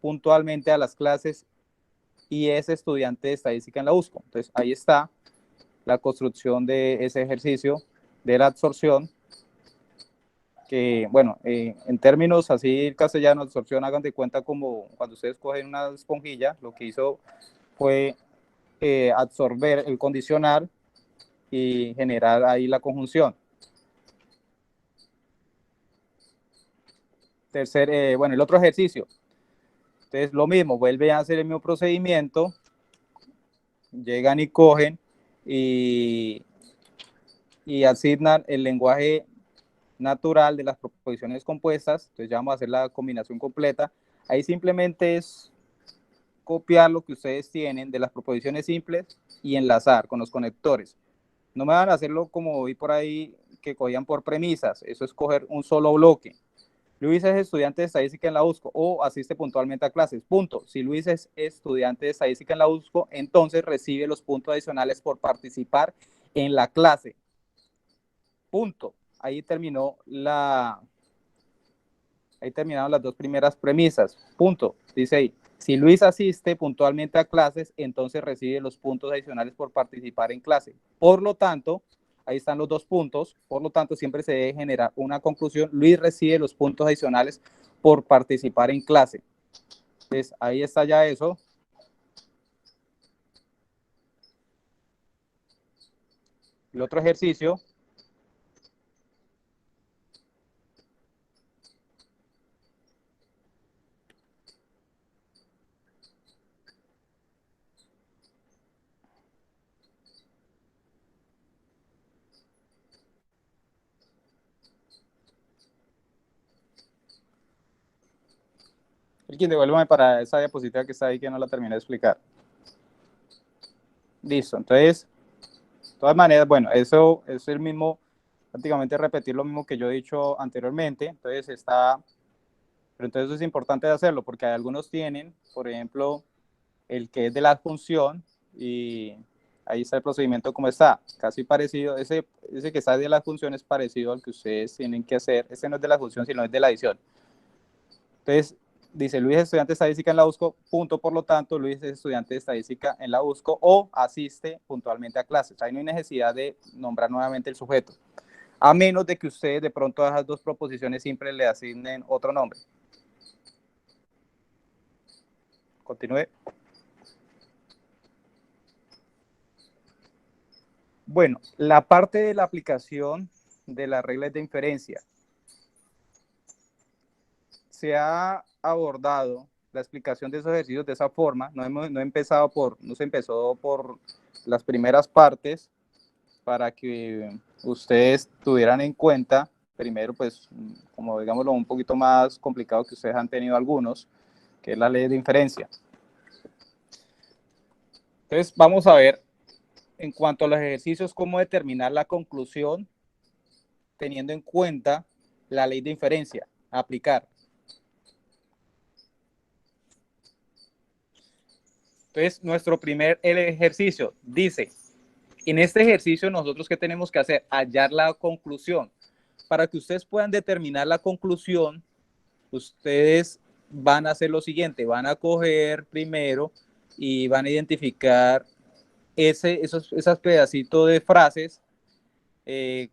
puntualmente a las clases y es estudiante de estadística en la USCO. Entonces ahí está la construcción de ese ejercicio de la absorción, que, bueno, en términos así castellanos, absorción, hagan de cuenta como cuando ustedes cogen una esponjilla, lo que hizo fue absorber el condicional y generar ahí la conjunción. Bueno, el otro ejercicio. Entonces, lo mismo, vuelve a hacer el mismo procedimiento, llegan y cogen y asignan el lenguaje natural de las proposiciones compuestas. Entonces ya vamos a hacer la combinación completa. Ahí simplemente es copiar lo que ustedes tienen de las proposiciones simples y enlazar con los conectores. No me van a hacerlo como vi por ahí que cogían por premisas. Eso es coger un solo bloque. Luis es estudiante de estadística en la USCO o asiste puntualmente a clases. Punto. Si Luis es estudiante de estadística en la USCO, entonces recibe los puntos adicionales por participar en la clase. Punto. Ahí terminaron las 2 primeras premisas. Punto. Dice ahí, si Luis asiste puntualmente a clases, entonces recibe los puntos adicionales por participar en clase. Por lo tanto, ahí están los 2 puntos. Por lo tanto, siempre se debe generar una conclusión. Luis recibe los puntos adicionales por participar en clase. Entonces, ahí está ya eso. El otro ejercicio. Alguien devuélvame para esa diapositiva que está ahí que no la terminé de explicar. Listo, entonces, de todas maneras, bueno, eso es el mismo prácticamente repetir lo mismo que yo he dicho anteriormente. Entonces pero entonces es importante hacerlo porque algunos tienen, por ejemplo, el que es de la adjunción y ahí está el procedimiento como está, casi parecido, ese que está de la adjunción es parecido al que ustedes tienen que hacer, ese no es de la adjunción sino es de la adición. Entonces, dice Luis es estudiante de estadística en la USCO, punto, por lo tanto, Luis es estudiante de estadística en la USCO o asiste puntualmente a clases. Ahí no hay necesidad de nombrar nuevamente el sujeto, a menos de que ustedes de pronto a esas dos proposiciones siempre le asignen otro nombre. Continúe. Bueno, la parte de la aplicación de las reglas de inferencia. Se ha abordado la explicación de esos ejercicios de esa forma. No se empezó por las primeras partes para que ustedes tuvieran en cuenta, primero, pues, como digámoslo, un poquito más complicado que ustedes han tenido algunos, que es la ley de inferencia. Entonces, vamos a ver, en cuanto a los ejercicios, cómo determinar la conclusión teniendo en cuenta la ley de inferencia, aplicar. Entonces, nuestro primer ejercicio dice, en este ejercicio nosotros ¿qué tenemos que hacer? Hallar la conclusión. Para que ustedes puedan determinar la conclusión, ustedes van a hacer lo siguiente, van a coger primero y van a identificar esos pedacitos de frases,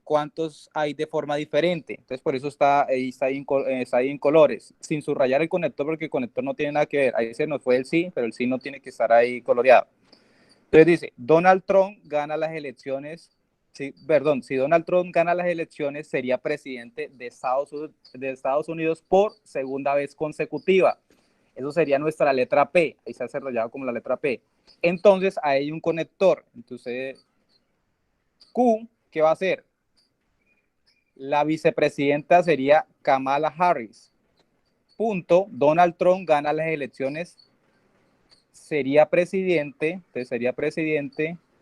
cuántos hay de forma diferente. Entonces, por eso está ahí en colores, sin subrayar el conector, porque el conector no tiene nada que ver. Ahí se nos fue el sí, pero el sí no tiene que estar ahí coloreado. Entonces dice, Donald Trump gana las elecciones, si Donald Trump gana las elecciones, sería presidente de Estados Unidos por segunda vez consecutiva. Eso sería nuestra letra P, ahí se ha desarrollado como la letra P. Entonces, ahí hay un conector. Entonces, Q, ¿qué va a hacer? La vicepresidenta sería Kamala Harris. Punto, Donald Trump gana las elecciones, sería presidente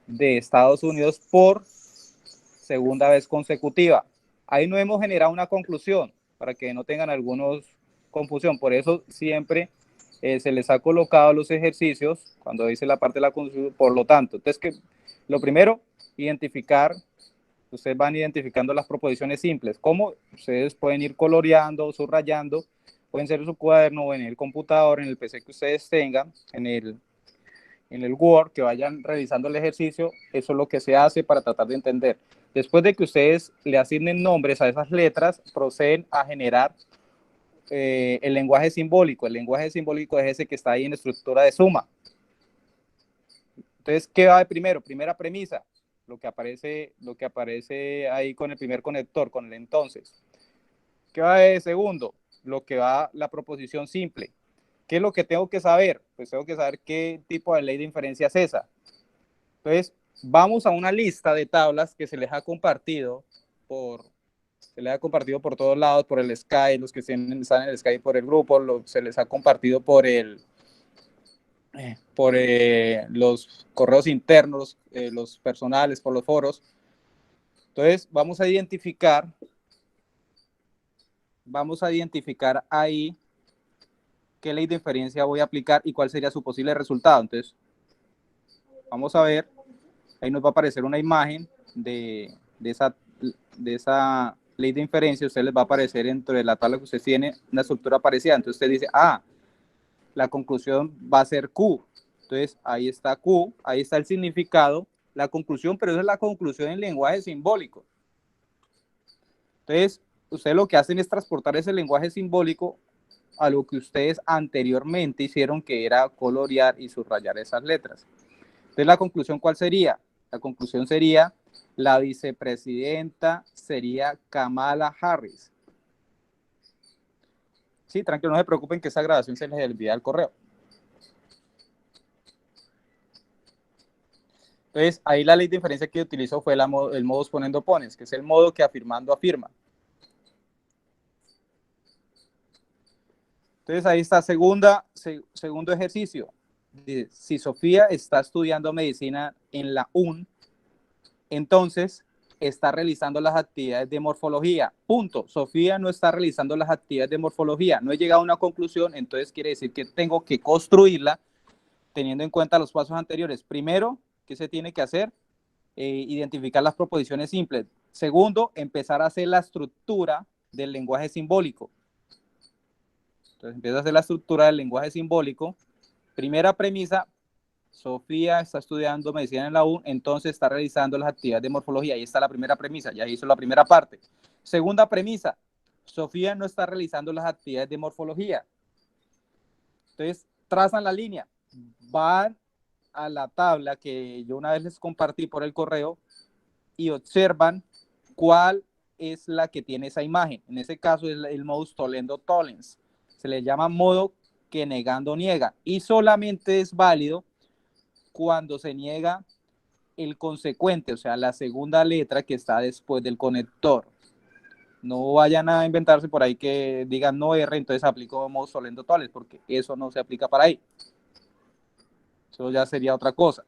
de Estados Unidos por segunda vez consecutiva. Ahí no hemos generado una conclusión para que no tengan algunos confusión. Por eso siempre se les ha colocado los ejercicios cuando dice la parte de la conclusión. Por lo tanto, entonces lo primero, identificar. Ustedes van identificando las proposiciones simples. ¿Cómo? Ustedes pueden ir coloreando, subrayando, pueden ser en su cuaderno o en el computador, en el PC que ustedes tengan, en el Word, que vayan realizando el ejercicio. Eso es lo que se hace para tratar de entender. Después de que ustedes le asignen nombres a esas letras, proceden a generar el lenguaje simbólico. El lenguaje simbólico es ese que está ahí en la estructura de suma. Entonces, ¿qué va de primero? Primera premisa, lo que aparece ahí con el primer conector, con el entonces. ¿Qué va de segundo? Lo que va la proposición simple. ¿Qué es lo que tengo que saber? Pues tengo que saber qué tipo de ley de inferencia es esa. Entonces, vamos a una lista de tablas que se les ha compartido por todos lados, por el Skype, los que están en el Skype, por el grupo, se les ha compartido por los correos internos, los personales, por los foros. Entonces, vamos a identificar ahí qué ley de inferencia voy a aplicar y cuál sería su posible resultado. Entonces, vamos a ver, ahí nos va a aparecer una imagen de esa ley de inferencia. Usted les va a aparecer dentro de la tabla que usted tiene una estructura parecida. Entonces usted dice, la conclusión va a ser Q. Entonces ahí está Q, ahí está el significado, la conclusión, pero esa es la conclusión en lenguaje simbólico. Entonces, ustedes lo que hacen es transportar ese lenguaje simbólico a lo que ustedes anteriormente hicieron, que era colorear y subrayar esas letras. Entonces, ¿la conclusión cuál sería? La conclusión sería, la vicepresidenta sería Kamala Harris. Sí, tranquilo, no se preocupen que esa grabación se les envía al correo. Entonces, ahí la ley de inferencia que utilizó fue el modus ponendo pones, que es el modo que afirmando afirma. Entonces, ahí está segundo ejercicio. Si Sofía está estudiando medicina en la UN, entonces está realizando las actividades de morfología. Punto. Sofía no está realizando las actividades de morfología. No he llegado a una conclusión, entonces quiere decir que tengo que construirla teniendo en cuenta los pasos anteriores. Primero, ¿qué se tiene que hacer? Identificar las proposiciones simples. Segundo, empezar a hacer la estructura del lenguaje simbólico. Entonces, empieza a hacer la estructura del lenguaje simbólico. Primera premisa, Sofía está estudiando medicina en la U, entonces está realizando las actividades de morfología. Ahí está la primera premisa, ya hizo la primera parte. Segunda premisa, Sofía no está realizando las actividades de morfología. Entonces, trazan la línea, van a la tabla que yo una vez les compartí por el correo y observan cuál es la que tiene esa imagen. En ese caso es el modus tollendo tollens. Se le llama modo que negando niega y solamente es válido cuando se niega el consecuente, o sea, la segunda letra que está después del conector. No vayan a inventarse por ahí que digan no R, entonces aplico modus tollendo tollens, porque eso no se aplica para ahí. Eso ya sería otra cosa.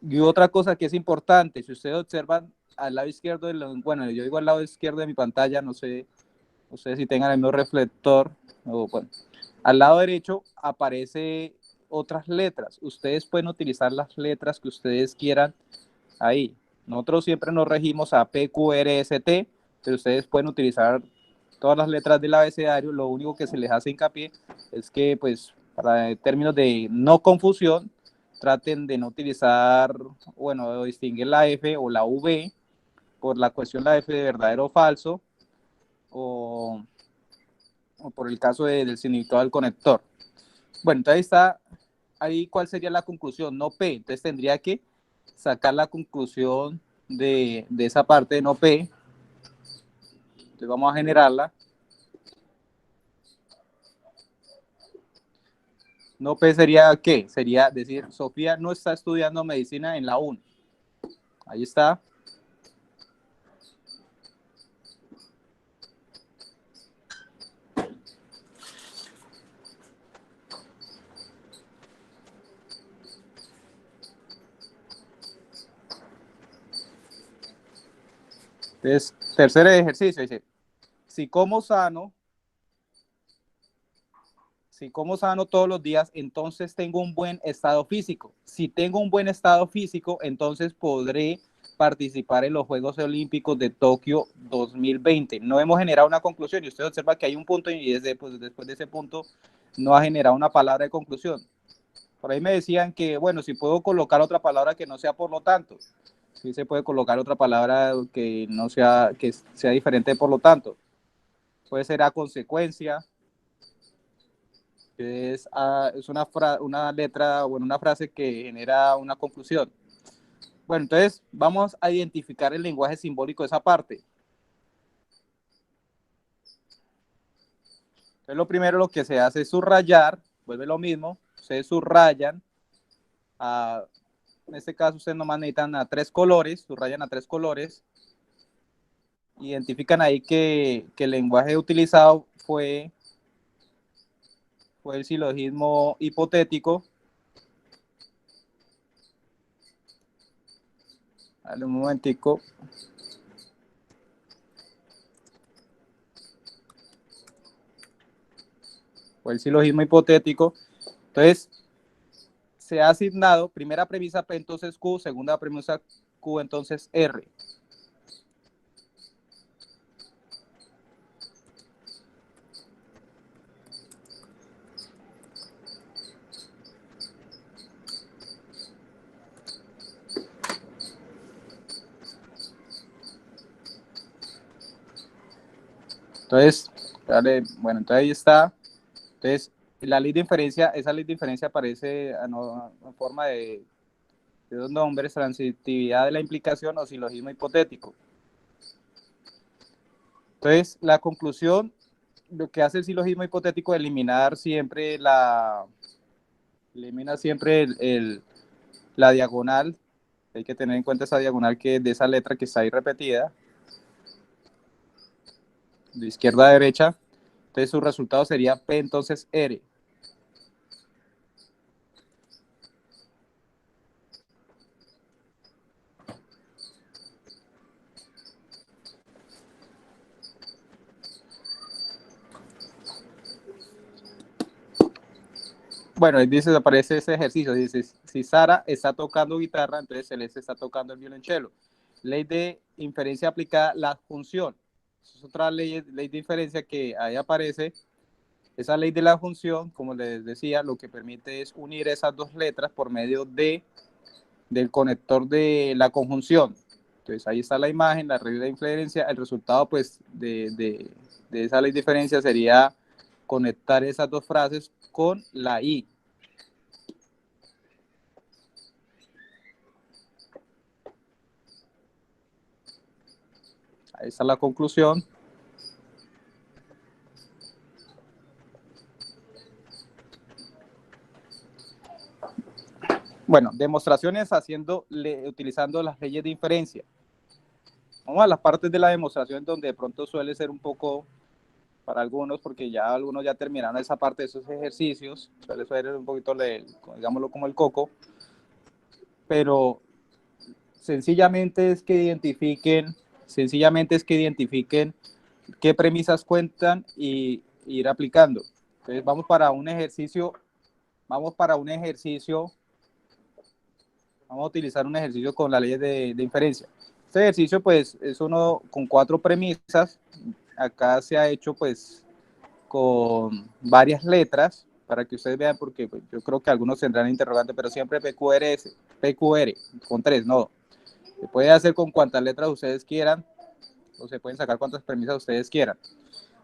Y otra cosa que es importante, si ustedes observan al lado izquierdo, bueno, yo digo al lado izquierdo de mi pantalla, no sé ustedes si tengan el mismo reflector, o bueno, al lado derecho aparece otras letras. Ustedes pueden utilizar las letras que ustedes quieran ahí. Nosotros siempre nos regimos a P, Q, R, S, T, pero ustedes pueden utilizar todas las letras del abecedario. Lo único que se les hace hincapié es que, pues, para términos de no confusión, traten de no utilizar, bueno, de distinguir la F o la V por la cuestión la F de verdadero o falso, o por el caso del significado del conector. Bueno, entonces está ahí cuál sería la conclusión, no P. Entonces tendría que sacar la conclusión de esa parte de no P. Entonces vamos a generarla. No P sería ¿qué? Sería decir, Sofía no está estudiando medicina en la UN. Ahí está. Entonces, tercer ejercicio, dice, si como sano todos los días, entonces tengo un buen estado físico. Si tengo un buen estado físico, entonces podré participar en los Juegos Olímpicos de Tokio 2020. No hemos generado una conclusión y usted observa que hay un punto y después de ese punto no ha generado una palabra de conclusión. Por ahí me decían que, bueno, si puedo colocar otra palabra que no sea por lo tanto. Sí se puede colocar otra palabra que no sea, que sea diferente de por lo tanto. Puede ser a consecuencia, que es una letra o bueno, una frase que genera una conclusión. Bueno, entonces vamos a identificar el lenguaje simbólico de esa parte. Entonces lo primero lo que se hace es subrayar, vuelve lo mismo, ustedes subrayan, en este caso ustedes nomás necesitan a 3 colores, subrayan a 3 colores, identifican ahí que el lenguaje utilizado fue el silogismo hipotético. Dale un momentico. Fue el silogismo hipotético. Entonces, se ha asignado primera premisa P, entonces Q, segunda premisa Q, entonces R. Entonces, dale, bueno, entonces ahí está. Entonces, la ley de inferencia, esa ley de inferencia aparece en forma de dos nombres, transitividad de la implicación o silogismo hipotético. Entonces, la conclusión, lo que hace el silogismo hipotético es eliminar siempre la diagonal. Hay que tener en cuenta esa diagonal que de esa letra que está ahí repetida, de izquierda a derecha. Entonces su resultado sería P, entonces R. bueno, ahí dice, aparece ese ejercicio, dice, si Sara está tocando guitarra, entonces Celeste está tocando el violonchelo. Ley de inferencia aplicada, la función. Es otra ley de inferencia que ahí aparece. Esa ley de la función, como les decía, lo que permite es unir esas dos letras por medio del conector de la conjunción. Entonces ahí está la imagen, la ley de inferencia. El resultado pues de esa ley de inferencia sería conectar esas dos frases con la I. Ahí está la conclusión. Bueno, demostraciones utilizando las leyes de inferencia. Vamos a las partes de la demostración donde de pronto suele ser un poco para algunos, porque ya algunos ya terminaron esa parte de esos ejercicios, suele ser un poquito, digámoslo como el coco, pero sencillamente es que identifiquen qué premisas cuentan y ir aplicando. Entonces vamos para un ejercicio, vamos a utilizar un ejercicio con la ley de inferencia. Este ejercicio pues es uno con 4 premisas. Acá se ha hecho pues con varias letras para que ustedes vean, porque pues, yo creo que algunos tendrán interrogante, pero siempre PQR con 3, no. Se puede hacer con cuantas letras ustedes quieran, o se pueden sacar cuantas premisas ustedes quieran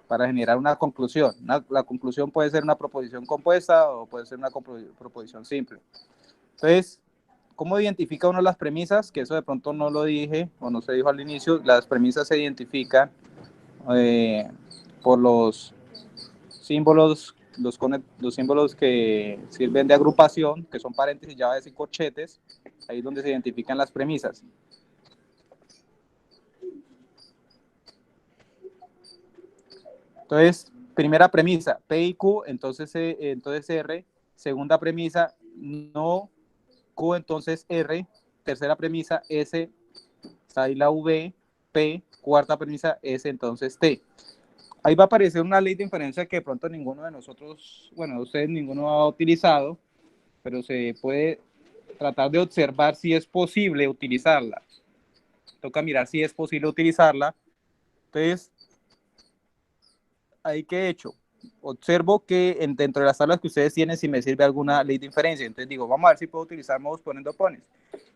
para generar una conclusión. La conclusión puede ser una proposición compuesta o puede ser una proposición simple. Entonces, ¿cómo identifica uno las premisas? Que eso de pronto no lo dije o no se dijo al inicio. Las premisas se identifican por los símbolos, los símbolos que sirven de agrupación, que son paréntesis, llaves y corchetes. Ahí es donde se identifican las premisas. Entonces, primera premisa, P y Q, entonces R. Segunda premisa, no Q, entonces R. Tercera premisa, S, está ahí la V, P. Cuarta premisa, S, entonces T. Ahí va a aparecer una ley de inferencia que de pronto ninguno de nosotros, bueno, ustedes ninguno ha utilizado, pero se puede tratar de observar si es posible utilizarla. Toca mirar si es posible utilizarla. Entonces, ahí que he hecho, observo que dentro de las tablas que ustedes tienen, si me sirve alguna ley de inferencia. Entonces digo, vamos a ver si puedo utilizar modus poniendo pones.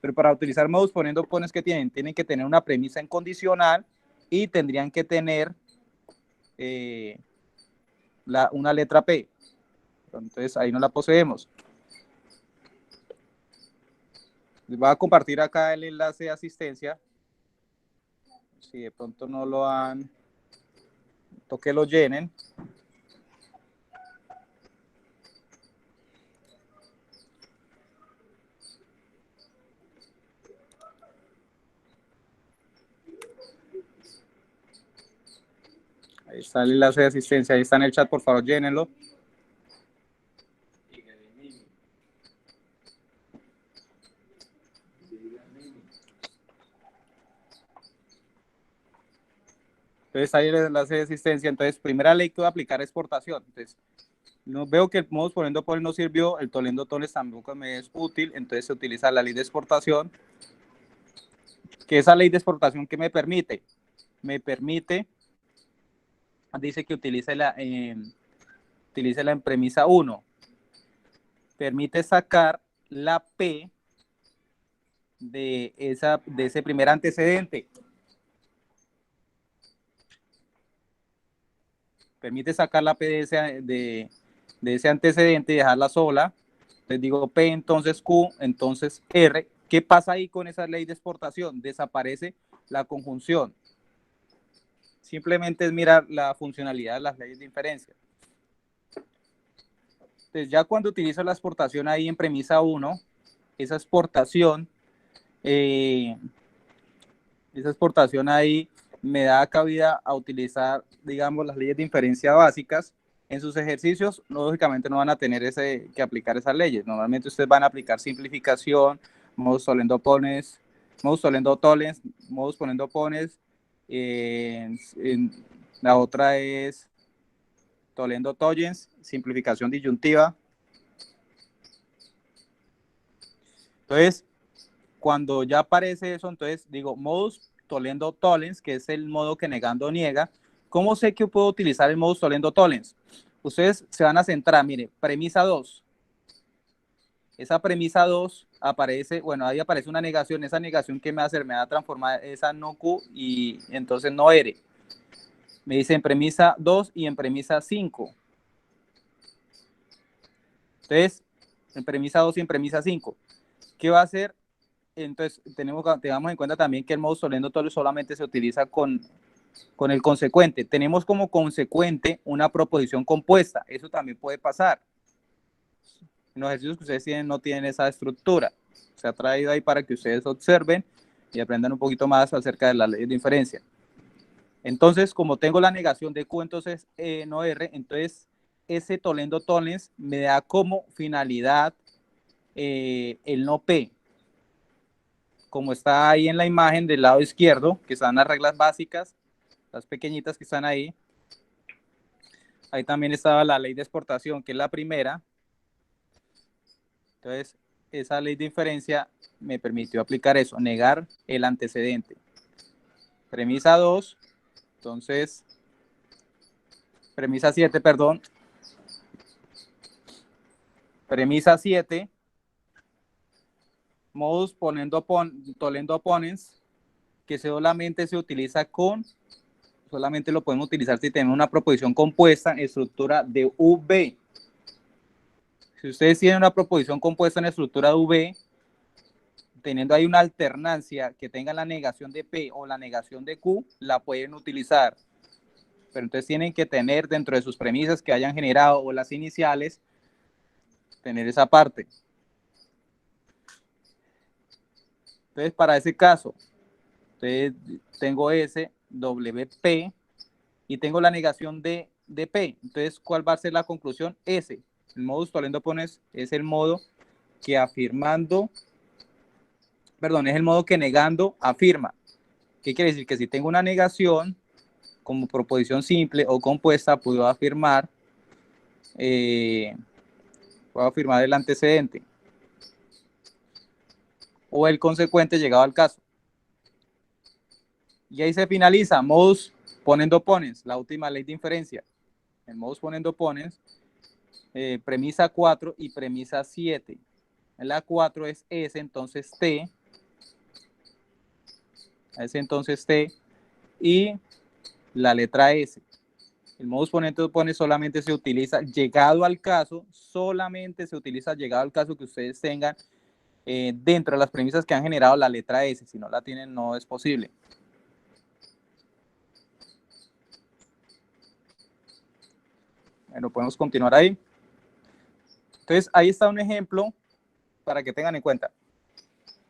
Pero para utilizar modus poniendo pones, ¿qué tienen? Tienen que tener una premisa en condicional y tendrían que tener una letra P. Entonces ahí no la poseemos. Les voy a compartir acá el enlace de asistencia. Si de pronto no lo han, que lo llenen. Ahí está el enlace de asistencia, ahí está en el chat, por favor, llénenlo. Entonces ahí el enlace de asistencia. Entonces, primera ley que voy a aplicar es exportación. Entonces, no veo que el modus poniendo pones no sirvió, el tolendo tones tampoco me es útil, entonces se utiliza la ley de exportación. Que esa ley de exportación, ¿qué me permite? Me permite, dice que utilice la en premisa 1. Permite sacar la P de ese primer antecedente. Permite sacar la P de ese antecedente y dejarla sola. Les digo P, entonces Q, entonces R. ¿Qué pasa ahí con esa ley de exportación? Desaparece la conjunción. Simplemente es mirar la funcionalidad de las leyes de inferencia. Entonces, ya cuando utilizo la exportación ahí en premisa 1, esa exportación ahí me da cabida a utilizar, digamos, las leyes de inferencia básicas. En sus ejercicios, lógicamente no van a tener que aplicar esas leyes. Normalmente ustedes van a aplicar simplificación, modus tollendo pones, modus poniendo pones. La otra es tollendo tollens, simplificación disyuntiva. Entonces, cuando ya aparece eso, entonces digo modus tollendo tollens, que es el modo que negando niega. ¿Cómo sé que puedo utilizar el modus tollendo tollens? Ustedes se van a centrar, mire, premisa 2. Esa premisa 2 aparece, bueno, ahí aparece una negación. Esa negación, ¿qué me va a hacer? Me va a transformar esa no Q y entonces no R. Me dice en premisa 2 y en premisa 5. Entonces, en premisa 2 y en premisa 5. ¿Qué va a hacer? Entonces, tengamos en cuenta también que el modus tollendo tollens solamente se utiliza con el consecuente. Tenemos como consecuente una proposición compuesta. Eso también puede pasar. Los ejercicios que ustedes tienen no tienen esa estructura. Se ha traído ahí para que ustedes observen y aprendan un poquito más acerca de la ley de inferencia. Entonces, como tengo la negación de Q, entonces no R, entonces ese tollendo tollens me da como finalidad el no P. Como está ahí en la imagen del lado izquierdo, que están las reglas básicas, las pequeñitas que están ahí. Ahí también estaba la ley de exportación, que es la primera. Entonces, esa ley de inferencia me permitió aplicar eso, negar el antecedente. Premisa 2, entonces, premisa 7, perdón. Premisa 7, modus tollendo opponens, que solamente se utiliza solamente lo podemos utilizar si tenemos una proposición compuesta en estructura de V. Si ustedes tienen una proposición compuesta en estructura de V, teniendo ahí una alternancia que tenga la negación de P o la negación de Q, la pueden utilizar. Pero entonces tienen que tener dentro de sus premisas que hayan generado o las iniciales, tener esa parte. Entonces, para ese caso, entonces tengo S, WP, y tengo la negación de P. Entonces, ¿cuál va a ser la conclusión? S. El modus tollendo opponens es el modo que afirmando, perdón, es el modo que negando afirma. ¿Qué quiere decir? Que si tengo una negación como proposición simple o compuesta, puedo afirmar el antecedente o el consecuente llegado al caso. Y ahí se finaliza modus ponendo opponens, la última ley de inferencia. El modus ponendo opponens, premisa 4 y premisa 7. La 4 es S, entonces T. S, entonces T. Y la letra S. El modus ponendo opponens solamente se utiliza llegado al caso, solamente se utiliza llegado al caso que ustedes tengan dentro de las premisas que han generado la letra S. Si no la tienen, no es posible. Bueno, podemos continuar ahí. Entonces, ahí está un ejemplo para que tengan en cuenta.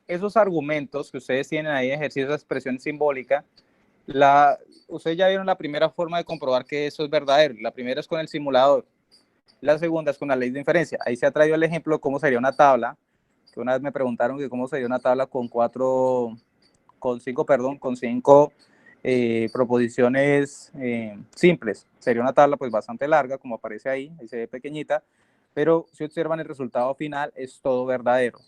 Esos argumentos que ustedes tienen ahí, ejercicios de expresión simbólica, ustedes ya vieron la primera forma de comprobar que eso es verdadero. La primera es con el simulador. La segunda es con la ley de inferencia. Ahí se ha traído el ejemplo de cómo sería una tabla, que una vez me preguntaron que cómo sería una tabla con cinco proposiciones simples. Sería una tabla pues bastante larga, como aparece ahí se ve pequeñita, pero si observan el resultado final es todo verdadero.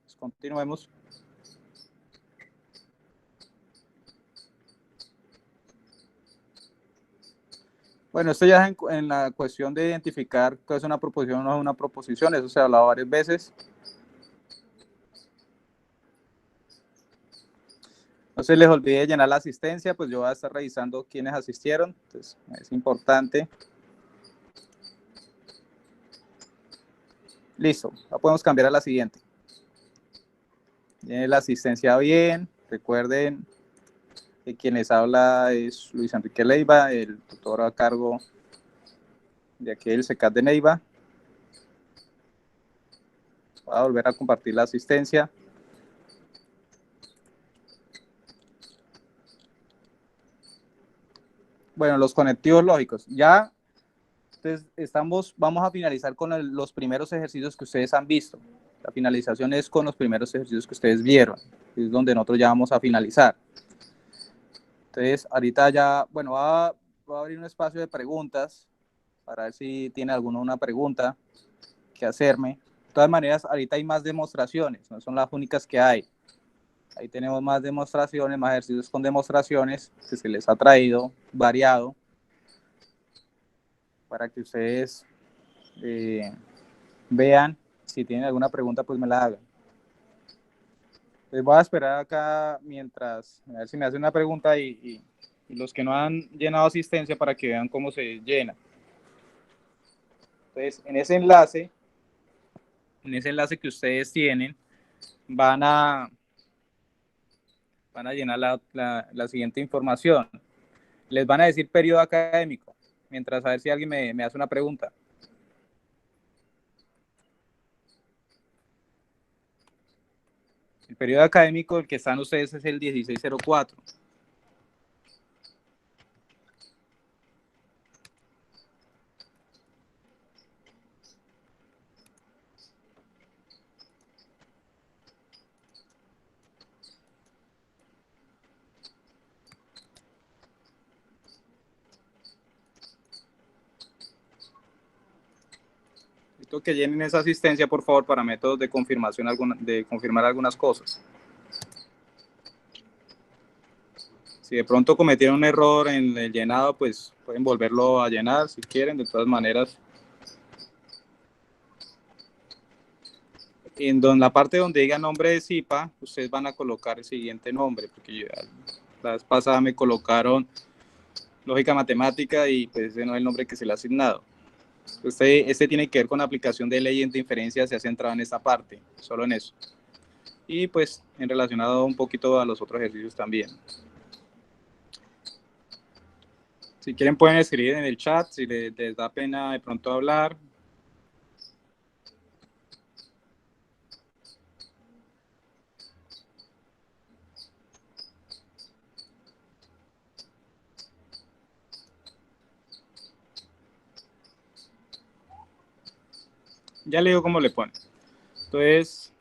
Pues continuemos. Bueno, esto ya es en la cuestión de identificar qué es una proposición o no es una proposición, eso se ha hablado varias veces. No se les olvide llenar la asistencia, pues yo voy a estar revisando quiénes asistieron, entonces es importante. Listo, la podemos cambiar a la siguiente. Llenen la asistencia bien, recuerden que quien les habla es Luis Enrique Leiva, el tutor a cargo de aquí del CECAT de Neiva. Voy a volver a compartir la asistencia. Bueno, los conectivos lógicos. Ya entonces vamos a finalizar con los primeros ejercicios que ustedes han visto. La finalización es con los primeros ejercicios que ustedes vieron. Es donde nosotros ya vamos a finalizar. Entonces, ahorita ya, bueno, voy a abrir un espacio de preguntas para ver si tiene alguna una pregunta que hacerme. todas maneras, ahorita hay más demostraciones, no son las únicas que hay. Ahí tenemos más demostraciones, más ejercicios con demostraciones que se les ha traído, variado, para que ustedes vean. Si tienen alguna pregunta, pues me la hagan. Les voy a esperar acá mientras, a ver si me hacen una pregunta y los que no han llenado asistencia para que vean cómo se llena. Entonces, en ese enlace que ustedes tienen, van a llenar la siguiente información. Les van a decir periodo académico, mientras a ver si alguien me hace una pregunta. El periodo académico, el que están ustedes, es el 1604. Necesito que llenen esa asistencia, por favor, para métodos de confirmación, de confirmar algunas cosas. Si de pronto cometieron un error en el llenado, pues pueden volverlo a llenar si quieren, de todas maneras. En la parte donde diga nombre de CIPA, ustedes van a colocar el siguiente nombre, porque la vez pasada me colocaron lógica matemática y pues ese no es el nombre que se le ha asignado. Este tiene que ver con la aplicación de ley de inferencia, se ha centrado en esta parte, solo en eso. Y pues en relacionado un poquito a los otros ejercicios también. Si quieren pueden escribir en el chat, si les da pena de pronto hablar. Ya le digo cómo le ponen. Entonces,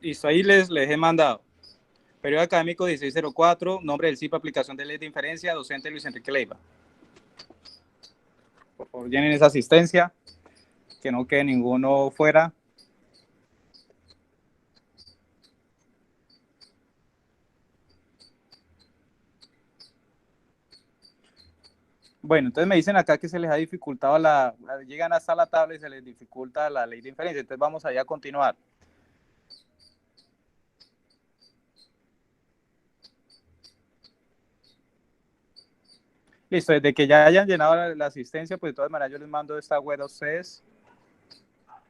listo, ahí les he mandado. Periodo académico 1604, nombre del CIPA, aplicación de ley de inferencia, docente Luis Enrique Leiva. Por favor, llenen esa asistencia, que no quede ninguno fuera. Bueno, entonces me dicen acá que se les ha dificultado llegan hasta la tabla y se les dificulta la ley de inferencia. Entonces vamos allá a continuar. Listo, desde que ya hayan llenado la asistencia, pues de todas maneras yo les mando esta web a ustedes.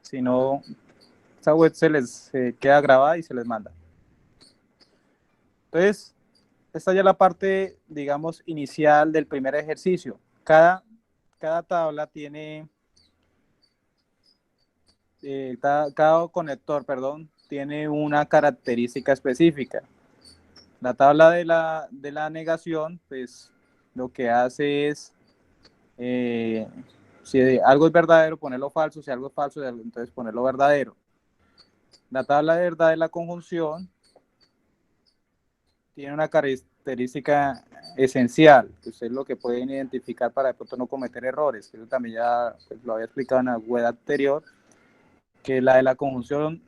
Si no, esta web se les queda grabada y se les manda. Entonces, esta ya es la parte, digamos, inicial del primer ejercicio. Cada tabla tiene, cada conector, perdón, tiene una característica específica. La tabla de la negación, pues, lo que hace es, si algo es verdadero, ponerlo falso, si algo es falso, entonces ponerlo verdadero. La tabla de verdad de la conjunción tiene una característica esencial, que ustedes lo que pueden identificar para de pronto no cometer errores. Eso también ya pues, lo había explicado en la web anterior, que la de la conjunción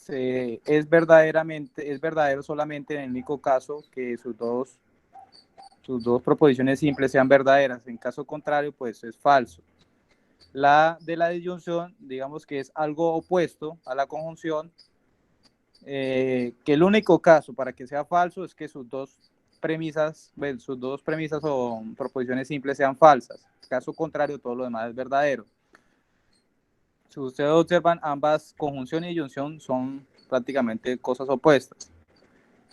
es verdadero solamente en el único caso que sus dos proposiciones simples sean verdaderas. En caso contrario, pues es falso. La de la disyunción, digamos que es algo opuesto a la conjunción, que el único caso para que sea falso es que sus dos premisas o proposiciones simples sean falsas. En caso contrario, todo lo demás es verdadero. Si ustedes observan, ambas conjunción y disyunción son prácticamente cosas opuestas.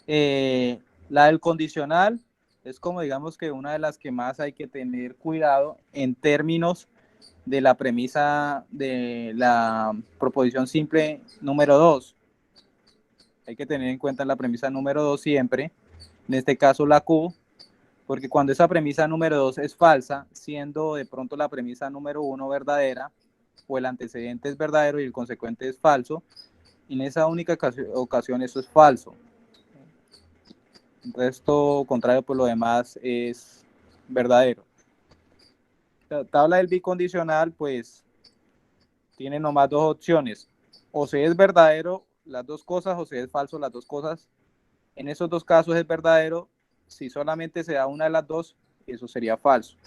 La del condicional es como digamos que una de las que más hay que tener cuidado en términos de la premisa de la proposición simple número 2. Hay que tener en cuenta la premisa número 2 siempre, en este caso la Q, porque cuando esa premisa número 2 es falsa, siendo de pronto la premisa número 1 verdadera, o el antecedente es verdadero y el consecuente es falso, en esa única ocasión eso es falso. El resto contrario por lo demás es verdadero. La tabla del bicondicional pues tiene nomás dos opciones, o se es verdadero las dos cosas o se es falso las dos cosas. En esos dos casos es verdadero. Si solamente se da una de las dos, eso sería falso.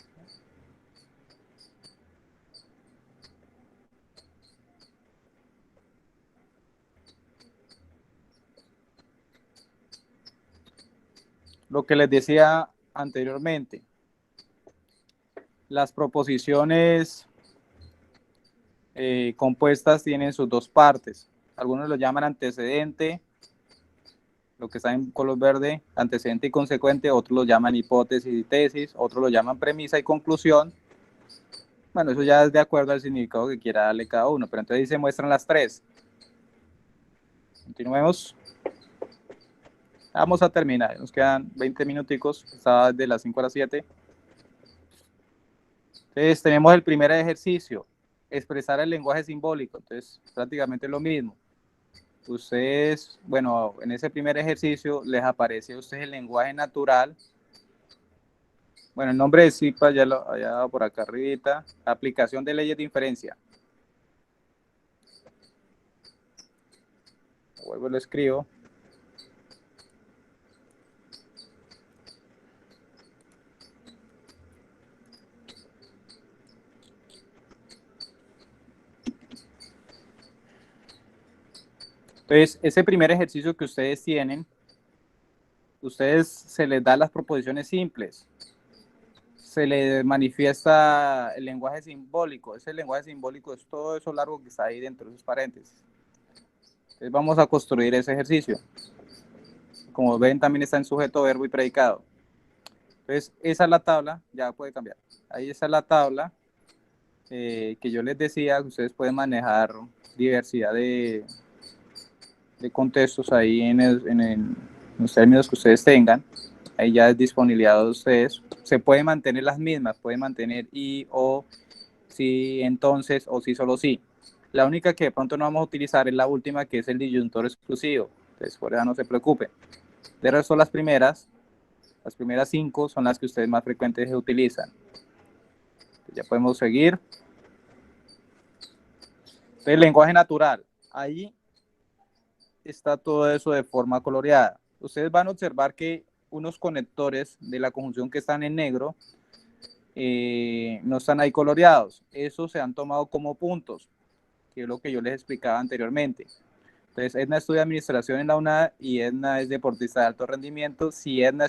Lo que les decía anteriormente, las proposiciones compuestas tienen sus dos partes. Algunos lo llaman antecedente, lo que está en color verde, antecedente y consecuente, otros lo llaman hipótesis y tesis, otros lo llaman premisa y conclusión. Bueno, eso ya es de acuerdo al significado que quiera darle cada uno, pero entonces ahí se muestran las tres. Continuemos. Vamos a terminar, nos quedan 20 minuticos, está de las 5 a las 7. Entonces tenemos el primer ejercicio, expresar el lenguaje simbólico, entonces prácticamente lo mismo. Ustedes, bueno, en ese primer ejercicio les aparece a ustedes el lenguaje natural. Bueno, el nombre de CIPA ya lo había dado por acá arribita. Aplicación de leyes de inferencia. Vuelvo y lo escribo. Entonces, ese primer ejercicio que ustedes tienen, ustedes se les da las proposiciones simples, se les manifiesta el lenguaje simbólico. Ese lenguaje simbólico es todo eso largo que está ahí dentro de esos paréntesis. Entonces vamos a construir ese ejercicio. Como ven, también está en sujeto, verbo y predicado. Entonces, esa es la tabla, ya puede cambiar. Ahí está la tabla que yo les decía, que ustedes pueden manejar diversidad de contextos ahí en los términos que ustedes tengan. Ahí ya es disponibilidad de ustedes. Se pueden mantener las mismas, pueden mantener y, o, si, entonces, o si, solo si. La única que de pronto no vamos a utilizar es la última, que es el disyuntor exclusivo. Entonces, por eso no se preocupen. De resto, las primeras 5 son las que ustedes más frecuentes utilizan. Ya podemos seguir. El lenguaje natural. Ahí está todo eso de forma coloreada. Ustedes van a observar que unos conectores de la conjunción que están en negro no están ahí coloreados. Esos se han tomado como puntos, que es lo que yo les explicaba anteriormente. Entonces, Edna estudia administración en la UNAD y Edna es deportista de alto rendimiento. Si Edna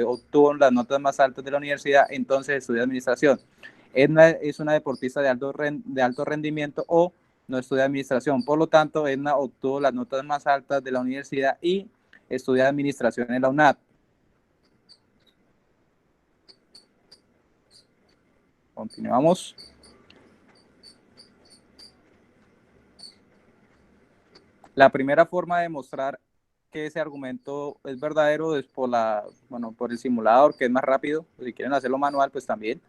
obtuvo las notas más altas de la universidad, entonces estudia administración. Edna es una deportista de alto rendimiento o no estudia administración. Por lo tanto, Edna obtuvo las notas más altas de la universidad y estudia administración en la UNAD. Continuamos. La primera forma de demostrar que ese argumento es verdadero es por el simulador, que es más rápido. Si quieren hacerlo manual, pues también.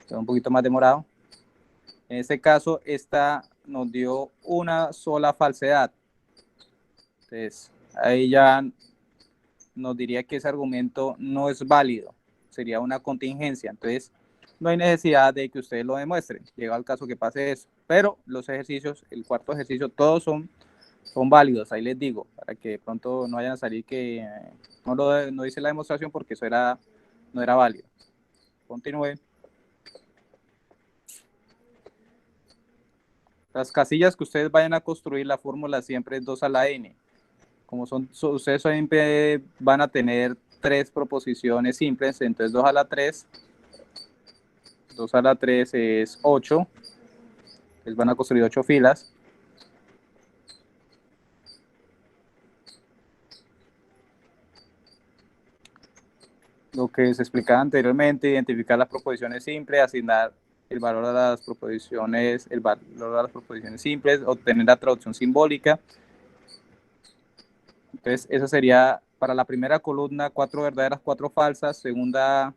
Es un poquito más demorado. En este caso, esta nos dio una sola falsedad. Entonces, ahí ya nos diría que ese argumento no es válido. Sería una contingencia. Entonces, no hay necesidad de que ustedes lo demuestren. Llega al caso que pase eso. Pero los ejercicios, el cuarto ejercicio, todos son válidos. Ahí les digo, para que de pronto no vayan a salir que no hice la demostración porque eso no era válido. Continúe. Las casillas que ustedes vayan a construir, la fórmula siempre es 2 a la n. Como ustedes siempre van a tener 3 proposiciones simples, entonces 2 a la 3. 2 a la 3 es 8. Entonces van a construir 8 filas. Lo que se explicaba anteriormente, identificar las proposiciones simples, asignar el valor a las proposiciones simples, obtener la traducción simbólica. Entonces, eso sería para la primera columna, 4 verdaderas, 4 falsas. Segunda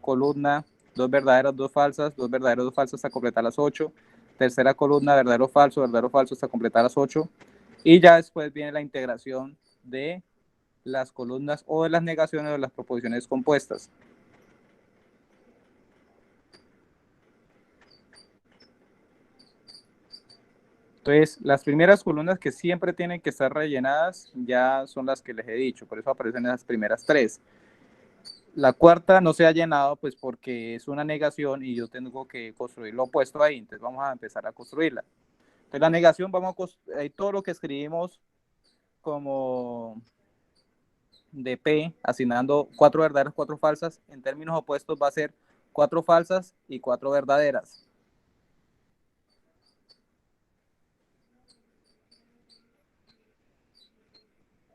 columna, 2 verdaderas, 2 falsas, 2 verdaderas, 2 falsas hasta completar las 8. Tercera columna, verdadero, falso hasta completar las 8. Y ya después viene la integración de las columnas o de las negaciones o las proposiciones compuestas. Entonces, las primeras columnas que siempre tienen que estar rellenadas ya son las que les he dicho, por eso aparecen esas primeras tres. La cuarta no se ha llenado pues porque es una negación y yo tengo que construir lo opuesto ahí, entonces vamos a empezar a construirla. Entonces la negación, vamos a ahí todo lo que escribimos como de P, asignando 4 verdaderas, 4 falsas, en términos opuestos va a ser 4 falsas y 4 verdaderas.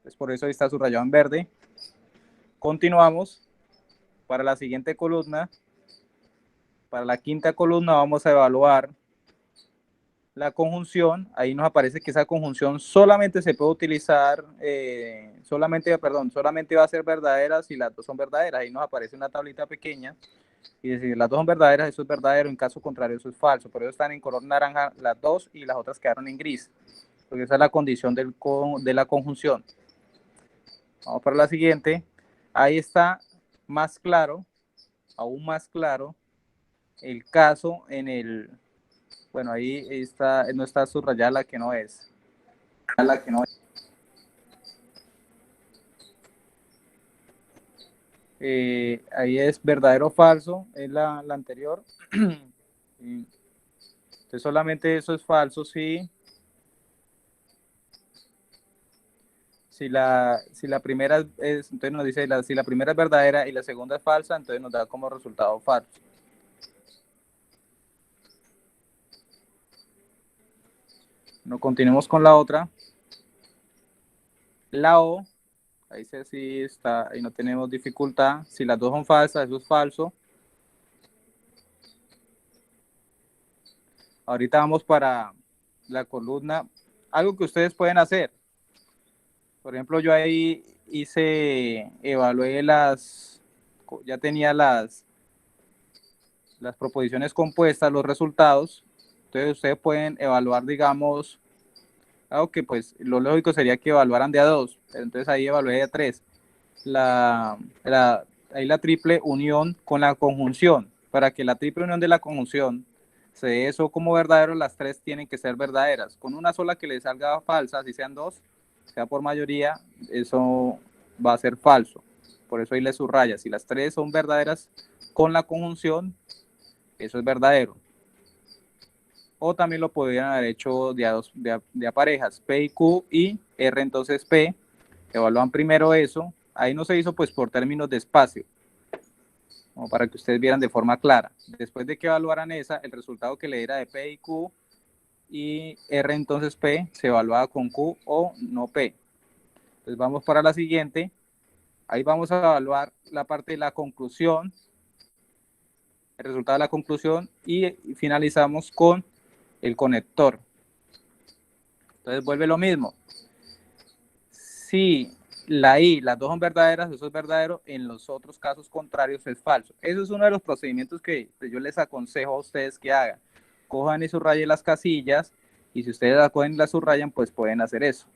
Pues por eso ahí está subrayado en verde. Continuamos. Para la siguiente columna, para la quinta columna vamos a evaluar la conjunción. Ahí nos aparece que esa conjunción solamente se puede utilizar, solamente va a ser verdadera si las dos son verdaderas. Ahí nos aparece una tablita pequeña y si las dos son verdaderas, eso es verdadero, en caso contrario, eso es falso. Por eso están en color naranja las dos y las otras quedaron en gris, porque esa es la condición de la conjunción. Vamos para la siguiente. Ahí está más claro, aún más claro, el caso en el, bueno, ahí está, no está subrayada la que no es. Ahí es verdadero o falso, es la anterior. Entonces solamente eso es falso si la primera es, entonces nos dice, si la primera es verdadera y la segunda es falsa, entonces nos da como resultado falso. No, continuemos con la otra. La O, ahí sí está, ahí no tenemos dificultad. Si las dos son falsas, eso es falso. Ahorita vamos para la columna. Algo que ustedes pueden hacer. Por ejemplo, yo ahí evalué ya tenía las proposiciones compuestas, los resultados. Entonces ustedes pueden evaluar, digamos, algo que pues lo lógico sería que evaluaran de a 2. Entonces ahí evalué de a 3. Ahí la triple unión con la conjunción. Para que la triple unión de la conjunción se dé eso como verdadero, las tres tienen que ser verdaderas. Con una sola que le salga falsa, si sean dos, sea por mayoría, eso va a ser falso. Por eso ahí le subraya. Si las tres son verdaderas con la conjunción, eso es verdadero. O también lo podrían haber hecho de a parejas, P y Q y R entonces P. Evalúan primero eso. Ahí no se hizo pues por términos de espacio, como para que ustedes vieran de forma clara. Después de que evaluaran esa, el resultado que le diera de P y Q y R entonces P se evaluaba con Q o no P. Entonces vamos para la siguiente. Ahí vamos a evaluar la parte de la conclusión, el resultado de la conclusión y finalizamos con el conector. Entonces vuelve lo mismo. Si la I, las dos son verdaderas, eso es verdadero, en los otros casos contrarios es falso. Eso es uno de los procedimientos que yo les aconsejo a ustedes que hagan. Cojan y subrayen las casillas y si ustedes la cogen y la subrayan, pues pueden hacer eso.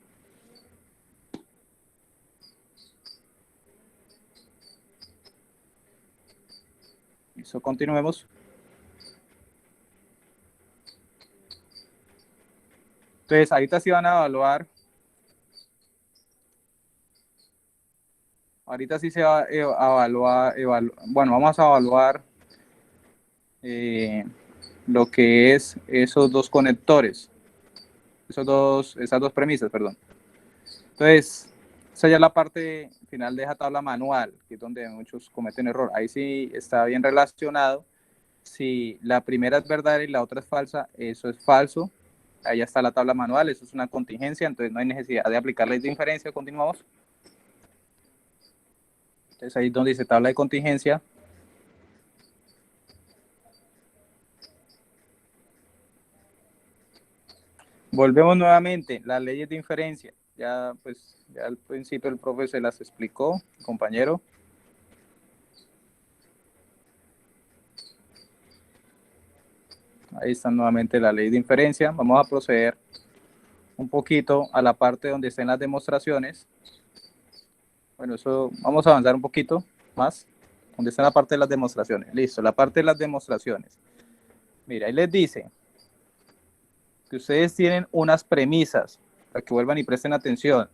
Eso, continuemos. Entonces, ahorita sí van a evaluar. Ahorita sí se va a evaluar, bueno, vamos a evaluar lo que es esos dos conectores, esas dos premisas, perdón. Entonces, esa ya es la parte final de esa tabla manual, que es donde muchos cometen error. Ahí sí está bien relacionado. Si la primera es verdadera y la otra es falsa, eso es falso. Ahí ya está la tabla manual, eso es una contingencia, entonces no hay necesidad de aplicar la diferencia. Continuamos. Entonces ahí es donde dice tabla de contingencia. Volvemos nuevamente, las leyes de inferencia. Ya al principio el profe se las explicó, compañero. Ahí está nuevamente la ley de inferencia. Vamos a proceder un poquito a la parte donde estén las demostraciones. Bueno, eso vamos a avanzar un poquito más. Donde está la parte de las demostraciones. Listo, la parte de las demostraciones. Mira, ahí les dice que ustedes tienen unas premisas, para que vuelvan y presten atención.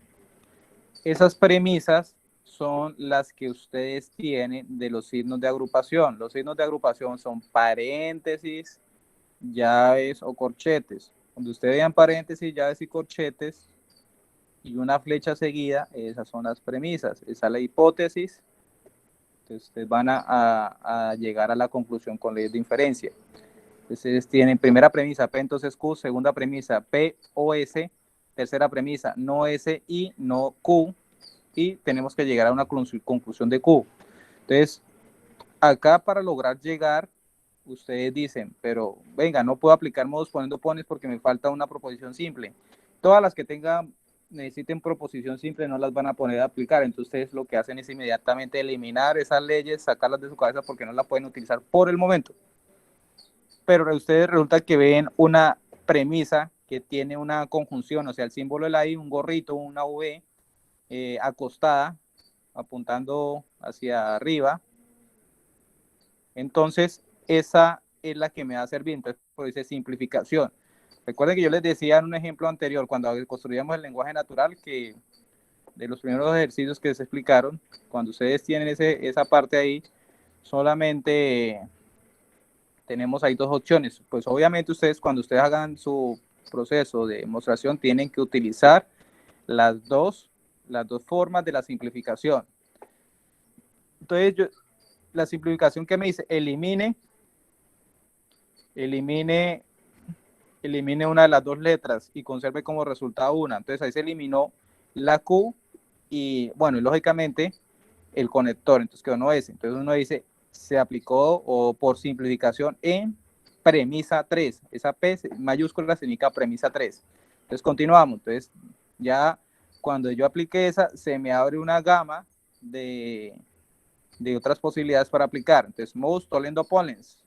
Esas premisas son las que ustedes tienen de los signos de agrupación. Los signos de agrupación son paréntesis, llaves o corchetes. Cuando ustedes vean paréntesis, llaves y corchetes y una flecha seguida, esas son las premisas. Esa es la hipótesis. Entonces, ustedes van a llegar a la conclusión con leyes de inferencia. Ustedes tienen primera premisa, P entonces Q, segunda premisa, P o S, tercera premisa, no S y no Q, y tenemos que llegar a una conclusión de Q. Entonces, acá para lograr llegar, ustedes dicen, pero venga, no puedo aplicar modos poniendo pones porque me falta una proposición simple. Todas las que necesiten proposición simple no las van a poner a aplicar, entonces ustedes lo que hacen es inmediatamente eliminar esas leyes, sacarlas de su cabeza porque no las pueden utilizar por el momento. Pero ustedes resulta que ven una premisa que tiene una conjunción, o sea, el símbolo de la I, un gorrito, una V, acostada, apuntando hacia arriba. Entonces, esa es la que me va a servir. Entonces, por eso dice simplificación. Recuerden que yo les decía en un ejemplo anterior, cuando construíamos el lenguaje natural, que de los primeros ejercicios que se explicaron, cuando ustedes tienen esa parte ahí, solamente tenemos ahí dos opciones. Pues obviamente ustedes, cuando ustedes hagan su proceso de demostración, tienen que utilizar las dos formas de la simplificación. Entonces, la simplificación que me dice, elimine una de las dos letras y conserve como resultado una. Entonces ahí se eliminó la Q y, bueno, y lógicamente el conector. Entonces quedó no S. Entonces uno dice, se aplicó o por simplificación en premisa 3. Esa P mayúscula significa premisa 3. Entonces continuamos. Entonces ya cuando yo apliqué esa, se me abre una gama de otras posibilidades para aplicar. Entonces, modus tollendo ponens.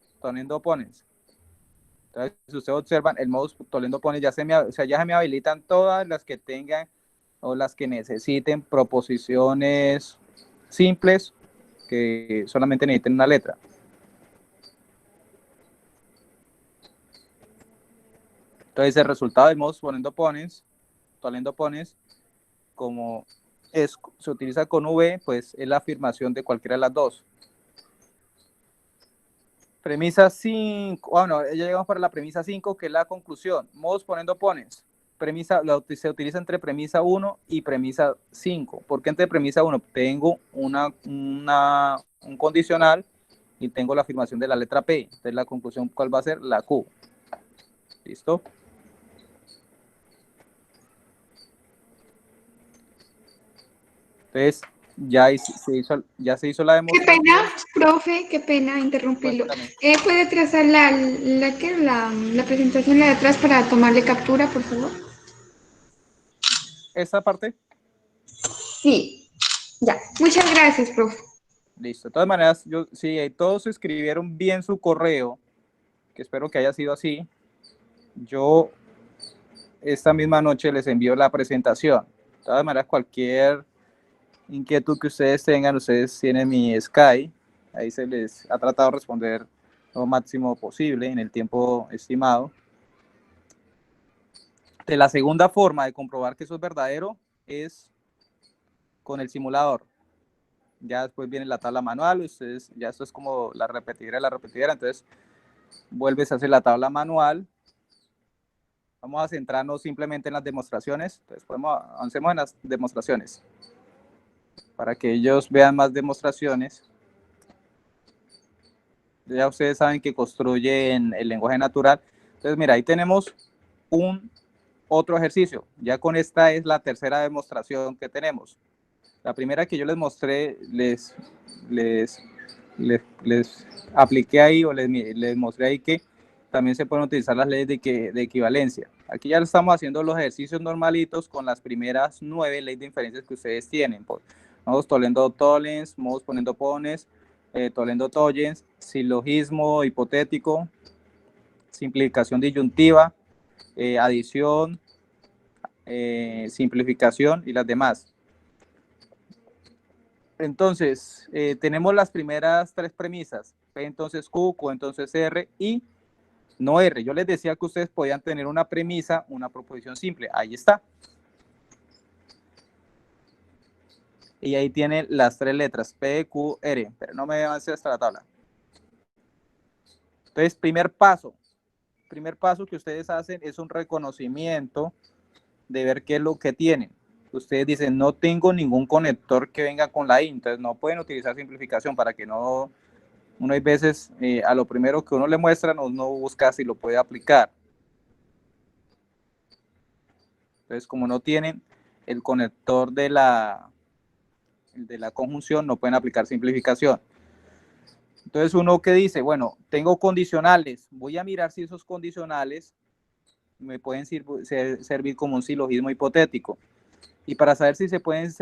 Entonces, si ustedes observan, el modus tollendo ponens ya se me habilitan todas las que tengan o las que necesiten proposiciones simples que solamente necesiten una letra. Entonces, el resultado del modus tollendo ponens, como se utiliza con V, pues es la afirmación de cualquiera de las dos. Premisa 5, bueno, ya llegamos para la premisa 5, que es la conclusión. Modus ponendo ponens. Se utiliza entre premisa 1 y premisa 5. ¿Por qué entre premisa 1? Tengo un condicional y tengo la afirmación de la letra P. Entonces la conclusión, ¿cuál va a ser? La Q. ¿Listo? Entonces, ya se hizo la Qué demostración. pena, profe, qué pena interrumpirlo. ¿Puede trazar la presentación de atrás para tomarle captura, por favor? ¿Esta parte? Sí, ya. Muchas gracias, profe. Listo. De todas maneras, si todos escribieron bien su correo, que espero que haya sido así, yo esta misma noche les envío la presentación. De todas maneras, cualquier inquietud que ustedes tengan, ustedes tienen mi Skype, ahí se les ha tratado de responder lo máximo posible en el tiempo estimado. De la segunda forma de comprobar que eso es verdadero es con el simulador. Ya después viene la tabla manual, ustedes, ya esto es como la repetidera, entonces vuelves a hacer la tabla manual. Vamos a centrarnos simplemente en las demostraciones, entonces avancemos en las demostraciones para que ellos vean más demostraciones. Ya ustedes saben que construyen el lenguaje natural. Entonces, mira, ahí tenemos otro ejercicio. Ya con esta es la tercera demostración que tenemos. La primera que yo les mostré, les apliqué ahí o les mostré ahí que también se pueden utilizar las leyes de equivalencia. Aquí ya estamos haciendo los ejercicios normalitos con las primeras 9 leyes de inferencias que ustedes tienen. Modus tollendo tollens, modus ponendo pones, tollendo tollens, silogismo hipotético, simplificación disyuntiva, adición, simplificación y las demás. Entonces, tenemos las primeras tres premisas, P entonces Q, Q entonces R y no R. Yo les decía que ustedes podían tener una premisa, una proposición simple. Ahí está. Y ahí tienen las tres letras, P, Q, R. Pero no me avance hasta la tabla. Entonces, primer paso que ustedes hacen es un reconocimiento de ver qué es lo que tienen. Ustedes dicen, no tengo ningún conector que venga con la I, entonces no pueden utilizar simplificación para que no, uno hay veces a lo primero que uno le muestra, no busca si lo puede aplicar. Entonces, como no tienen el conector de la conjunción, no pueden aplicar simplificación. Entonces, uno que dice, bueno, tengo condicionales, voy a mirar si esos condicionales me pueden servir como un silogismo hipotético. Y para saber si pueden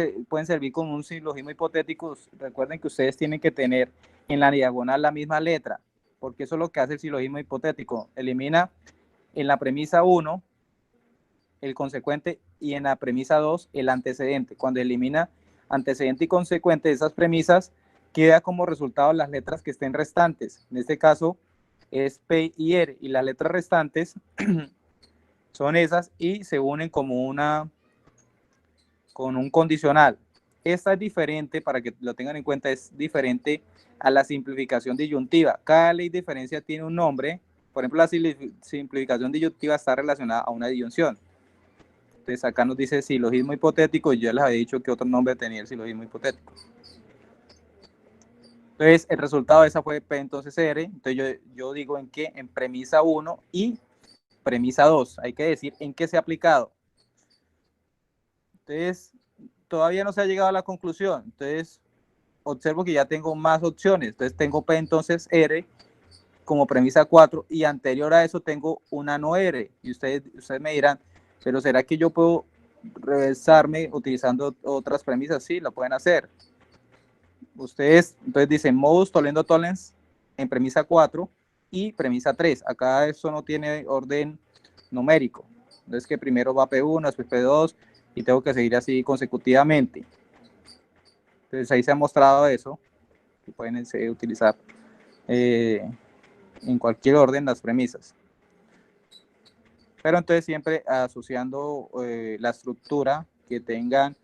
servir como un silogismo hipotético, recuerden que ustedes tienen que tener en la diagonal la misma letra, porque eso es lo que hace el silogismo hipotético. Elimina en la premisa 1 el consecuente y en la premisa 2 el antecedente. Cuando elimina antecedente y consecuente de esas premisas, queda como resultado las letras que estén restantes. En este caso es P y R, y las letras restantes son esas y se unen como con un condicional. Esta es diferente, para que lo tengan en cuenta, es diferente a la simplificación disyuntiva. Cada ley de diferencia tiene un nombre. Por ejemplo, la simplificación disyuntiva está relacionada a una disyunción. Entonces acá nos dice silogismo hipotético, y yo les había dicho que otro nombre tenía el silogismo hipotético. Entonces el resultado de esa fue P entonces R. Entonces yo digo en qué, en premisa 1 y premisa 2. Hay que decir en qué se ha aplicado. Entonces, todavía no se ha llegado a la conclusión. Entonces, observo que ya tengo más opciones. Entonces, tengo P entonces R como premisa 4 y anterior a eso tengo una no R. Y ustedes me dirán, pero ¿será que yo puedo reversarme utilizando otras premisas? Sí, lo pueden hacer. Ustedes, entonces dicen modus tollendo tollens en premisa 4 y premisa 3. Acá eso no tiene orden numérico. Entonces, que primero va P1, después P2, y tengo que seguir así consecutivamente. Entonces ahí se ha mostrado eso, que pueden utilizar en cualquier orden las premisas. Pero entonces siempre asociando la estructura que tengan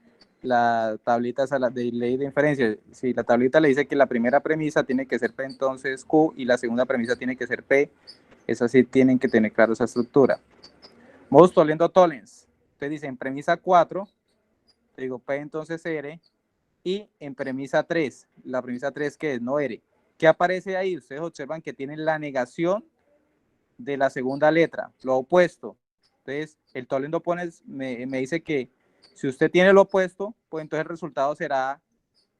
las tablitas a la de ley de inferencia. Si la tablita le dice que la primera premisa tiene que ser P entonces Q y la segunda premisa tiene que ser P, eso sí tienen que tener claro esa estructura. Modus tollendo tollens. Entonces dice en premisa 4, te digo P entonces R, y en premisa 3, la premisa 3 que es no R. ¿Qué aparece ahí? Ustedes observan que tienen la negación de la segunda letra, lo opuesto. Entonces, el tollendo tollens me dice que si usted tiene lo opuesto, pues entonces el resultado será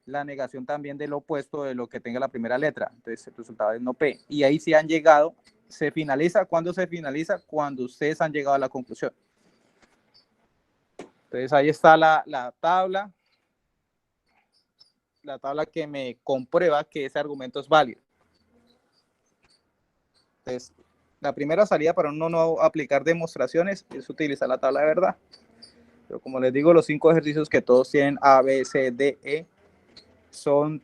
la negación también del opuesto de lo que tenga la primera letra. Entonces, el resultado es no P. Y ahí sí han llegado, se finaliza. ¿Cuándo se finaliza? Cuando ustedes han llegado a la conclusión. Entonces ahí está la tabla que me comprueba que ese argumento es válido. Entonces, la primera salida para uno no aplicar demostraciones es utilizar la tabla de verdad. Pero como les digo, los 5 ejercicios que todos tienen A, B, C, D, E son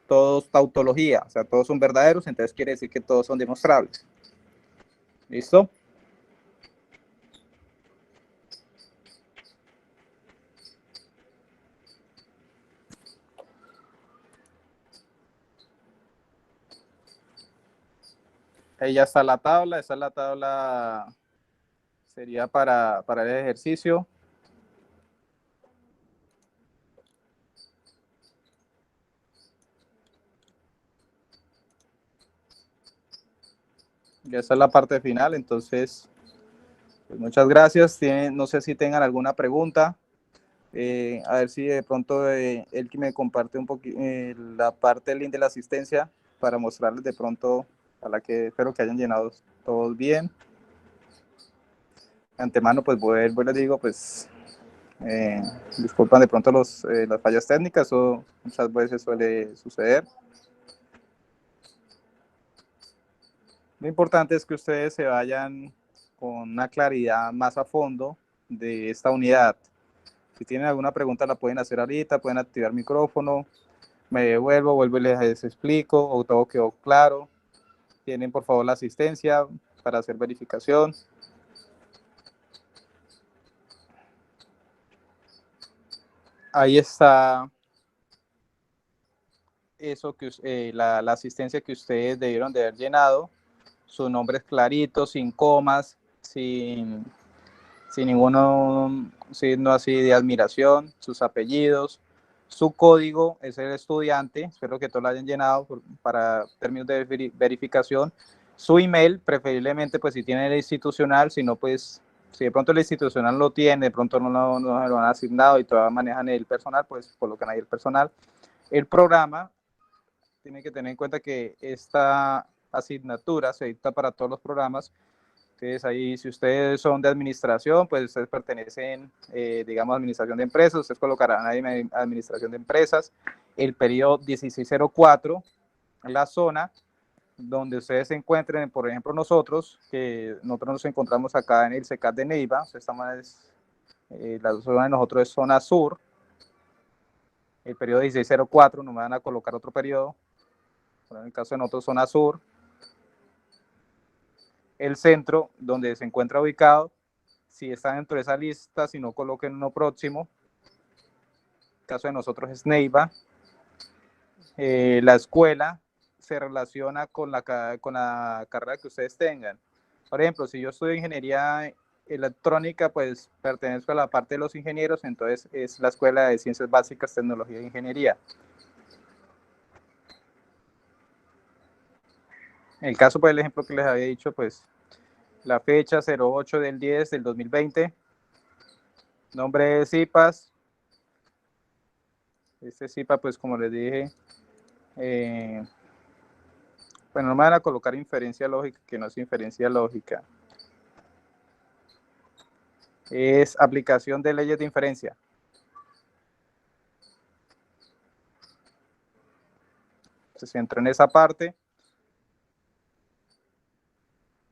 todos tautología, o sea, todos son verdaderos, entonces quiere decir que todos son demostrables. ¿Listo? Ahí ya está la tabla, esa es la tabla, sería para el ejercicio. Ya esa es la parte final, entonces, pues muchas gracias. No sé si tengan alguna pregunta. A ver si de pronto él que me comparte un poquito la parte del link de la asistencia para mostrarles de pronto a la que espero que hayan llenado todos bien. De antemano, pues les digo, pues disculpan de pronto las fallas técnicas, eso muchas veces suele suceder. Lo importante es que ustedes se vayan con una claridad más a fondo de esta unidad. Si tienen alguna pregunta la pueden hacer ahorita, pueden activar micrófono, me devuelvo, vuelvo y les explico, o todo quedó claro. Tienen por favor la asistencia para hacer verificación. Ahí está eso que la asistencia que ustedes debieron de haber llenado. Sus nombres claritos, sin comas, sin ningún signo así de admiración, sus apellidos, su código es el estudiante, espero que todos lo hayan llenado para términos de verificación, su email, preferiblemente pues si tiene el institucional, si no pues si de pronto el institucional lo tiene, de pronto no se lo han asignado y todavía manejan el personal, pues colocan ahí el personal. El programa, tiene que tener en cuenta que esta asignatura se dicta para todos los programas. Entonces ahí, si ustedes son de administración, pues ustedes pertenecen, digamos, a administración de empresas, ustedes colocarán ahí administración de empresas, el periodo 1604, la zona donde ustedes se encuentren, por ejemplo, nosotros nos encontramos acá en el CECAT de Neiva, la zona de nosotros es zona sur, el periodo 1604, no me van a colocar otro periodo, en el caso de nosotros zona sur, el centro donde se encuentra ubicado, si está dentro de esa lista, si no coloquen uno próximo, el caso de nosotros es Neiva, la escuela se relaciona con la carrera que ustedes tengan. Por ejemplo, si yo estudio ingeniería electrónica, pues pertenezco a la parte de los ingenieros, entonces es la escuela de ciencias básicas, tecnología e ingeniería. En el caso, pues el ejemplo que les había dicho, pues la fecha 08 del 10 del 2020, nombre de CIPAS, este CIPA, pues como les dije, bueno, no me van a colocar inferencia lógica, que no es inferencia lógica, es aplicación de leyes de inferencia. Entonces, entro en esa parte,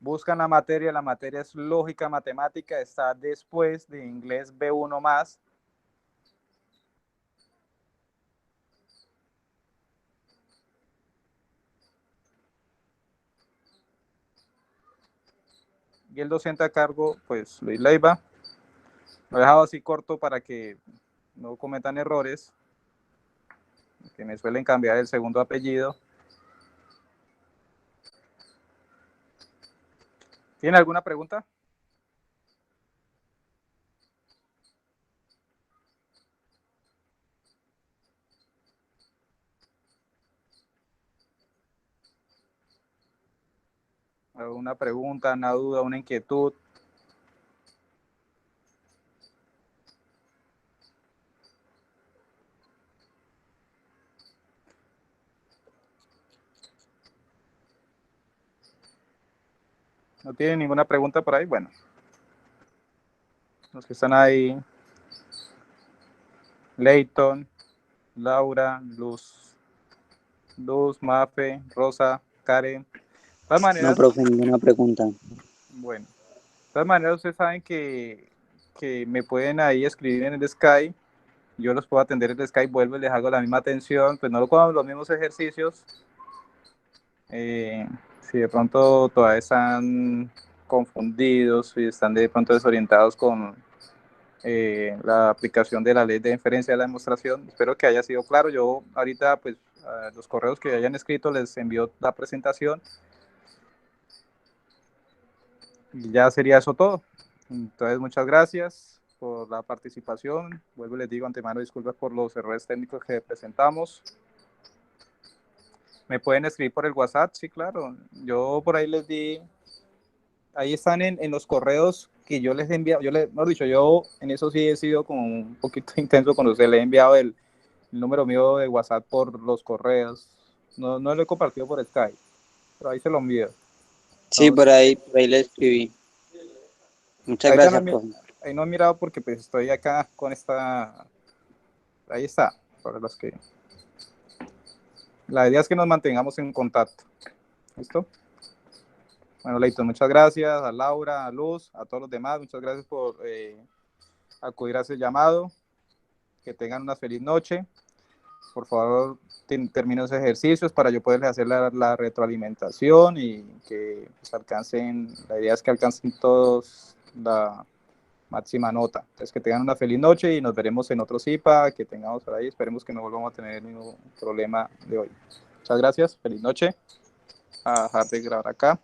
buscan la materia es lógica matemática, está después de inglés B1 más. Y el docente a cargo, pues Luis Leiva. Lo he dejado así corto para que no cometan errores, que me suelen cambiar el segundo apellido. ¿Tiene alguna pregunta? ¿Alguna pregunta, una duda, una inquietud? ¿No tienen ninguna pregunta por ahí? Bueno, los que están ahí, Leighton, Laura, Luz, Mafe, Rosa, Karen. De todas maneras, No, profe, ninguna pregunta. bueno, de todas maneras ustedes saben que me pueden ahí escribir en el Skype, yo los puedo atender en el Skype, vuelvo y les hago la misma atención, pues no con los mismos ejercicios. Si de pronto todavía están confundidos, si están de pronto desorientados con la aplicación de la ley de inferencia de la demostración, espero que haya sido claro. Yo ahorita, pues, a los correos que hayan escrito les envío la presentación y ya sería eso todo. Entonces, muchas gracias por la participación. Vuelvo y les digo antemano disculpas por los errores técnicos que presentamos. ¿Me pueden escribir por el WhatsApp? Sí, claro. Yo por ahí les di, ahí están en los correos que yo les he enviado. Mejor dicho, yo en eso sí he sido como un poquito intenso cuando se le he enviado el número mío de WhatsApp por los correos. No lo he compartido por Skype, pero ahí se lo envío. Sí, por ahí le escribí. Muchas gracias, profe. Ahí no he mirado porque pues estoy acá con esta. Ahí está, para los que. La idea es que nos mantengamos en contacto. ¿Listo? Bueno, Leighton, muchas gracias a Laura, a Luz, a todos los demás. Muchas gracias por acudir a ese llamado. Que tengan una feliz noche. por favor, terminen los ejercicios para yo poderles hacer la retroalimentación y que pues, alcancen, la idea es que alcancen todos la máxima nota. Entonces, que tengan una feliz noche y nos veremos en otro CIPA que tengamos por ahí. Esperemos que no volvamos a tener ningún problema de hoy. Muchas gracias, feliz noche. A dejar de grabar acá.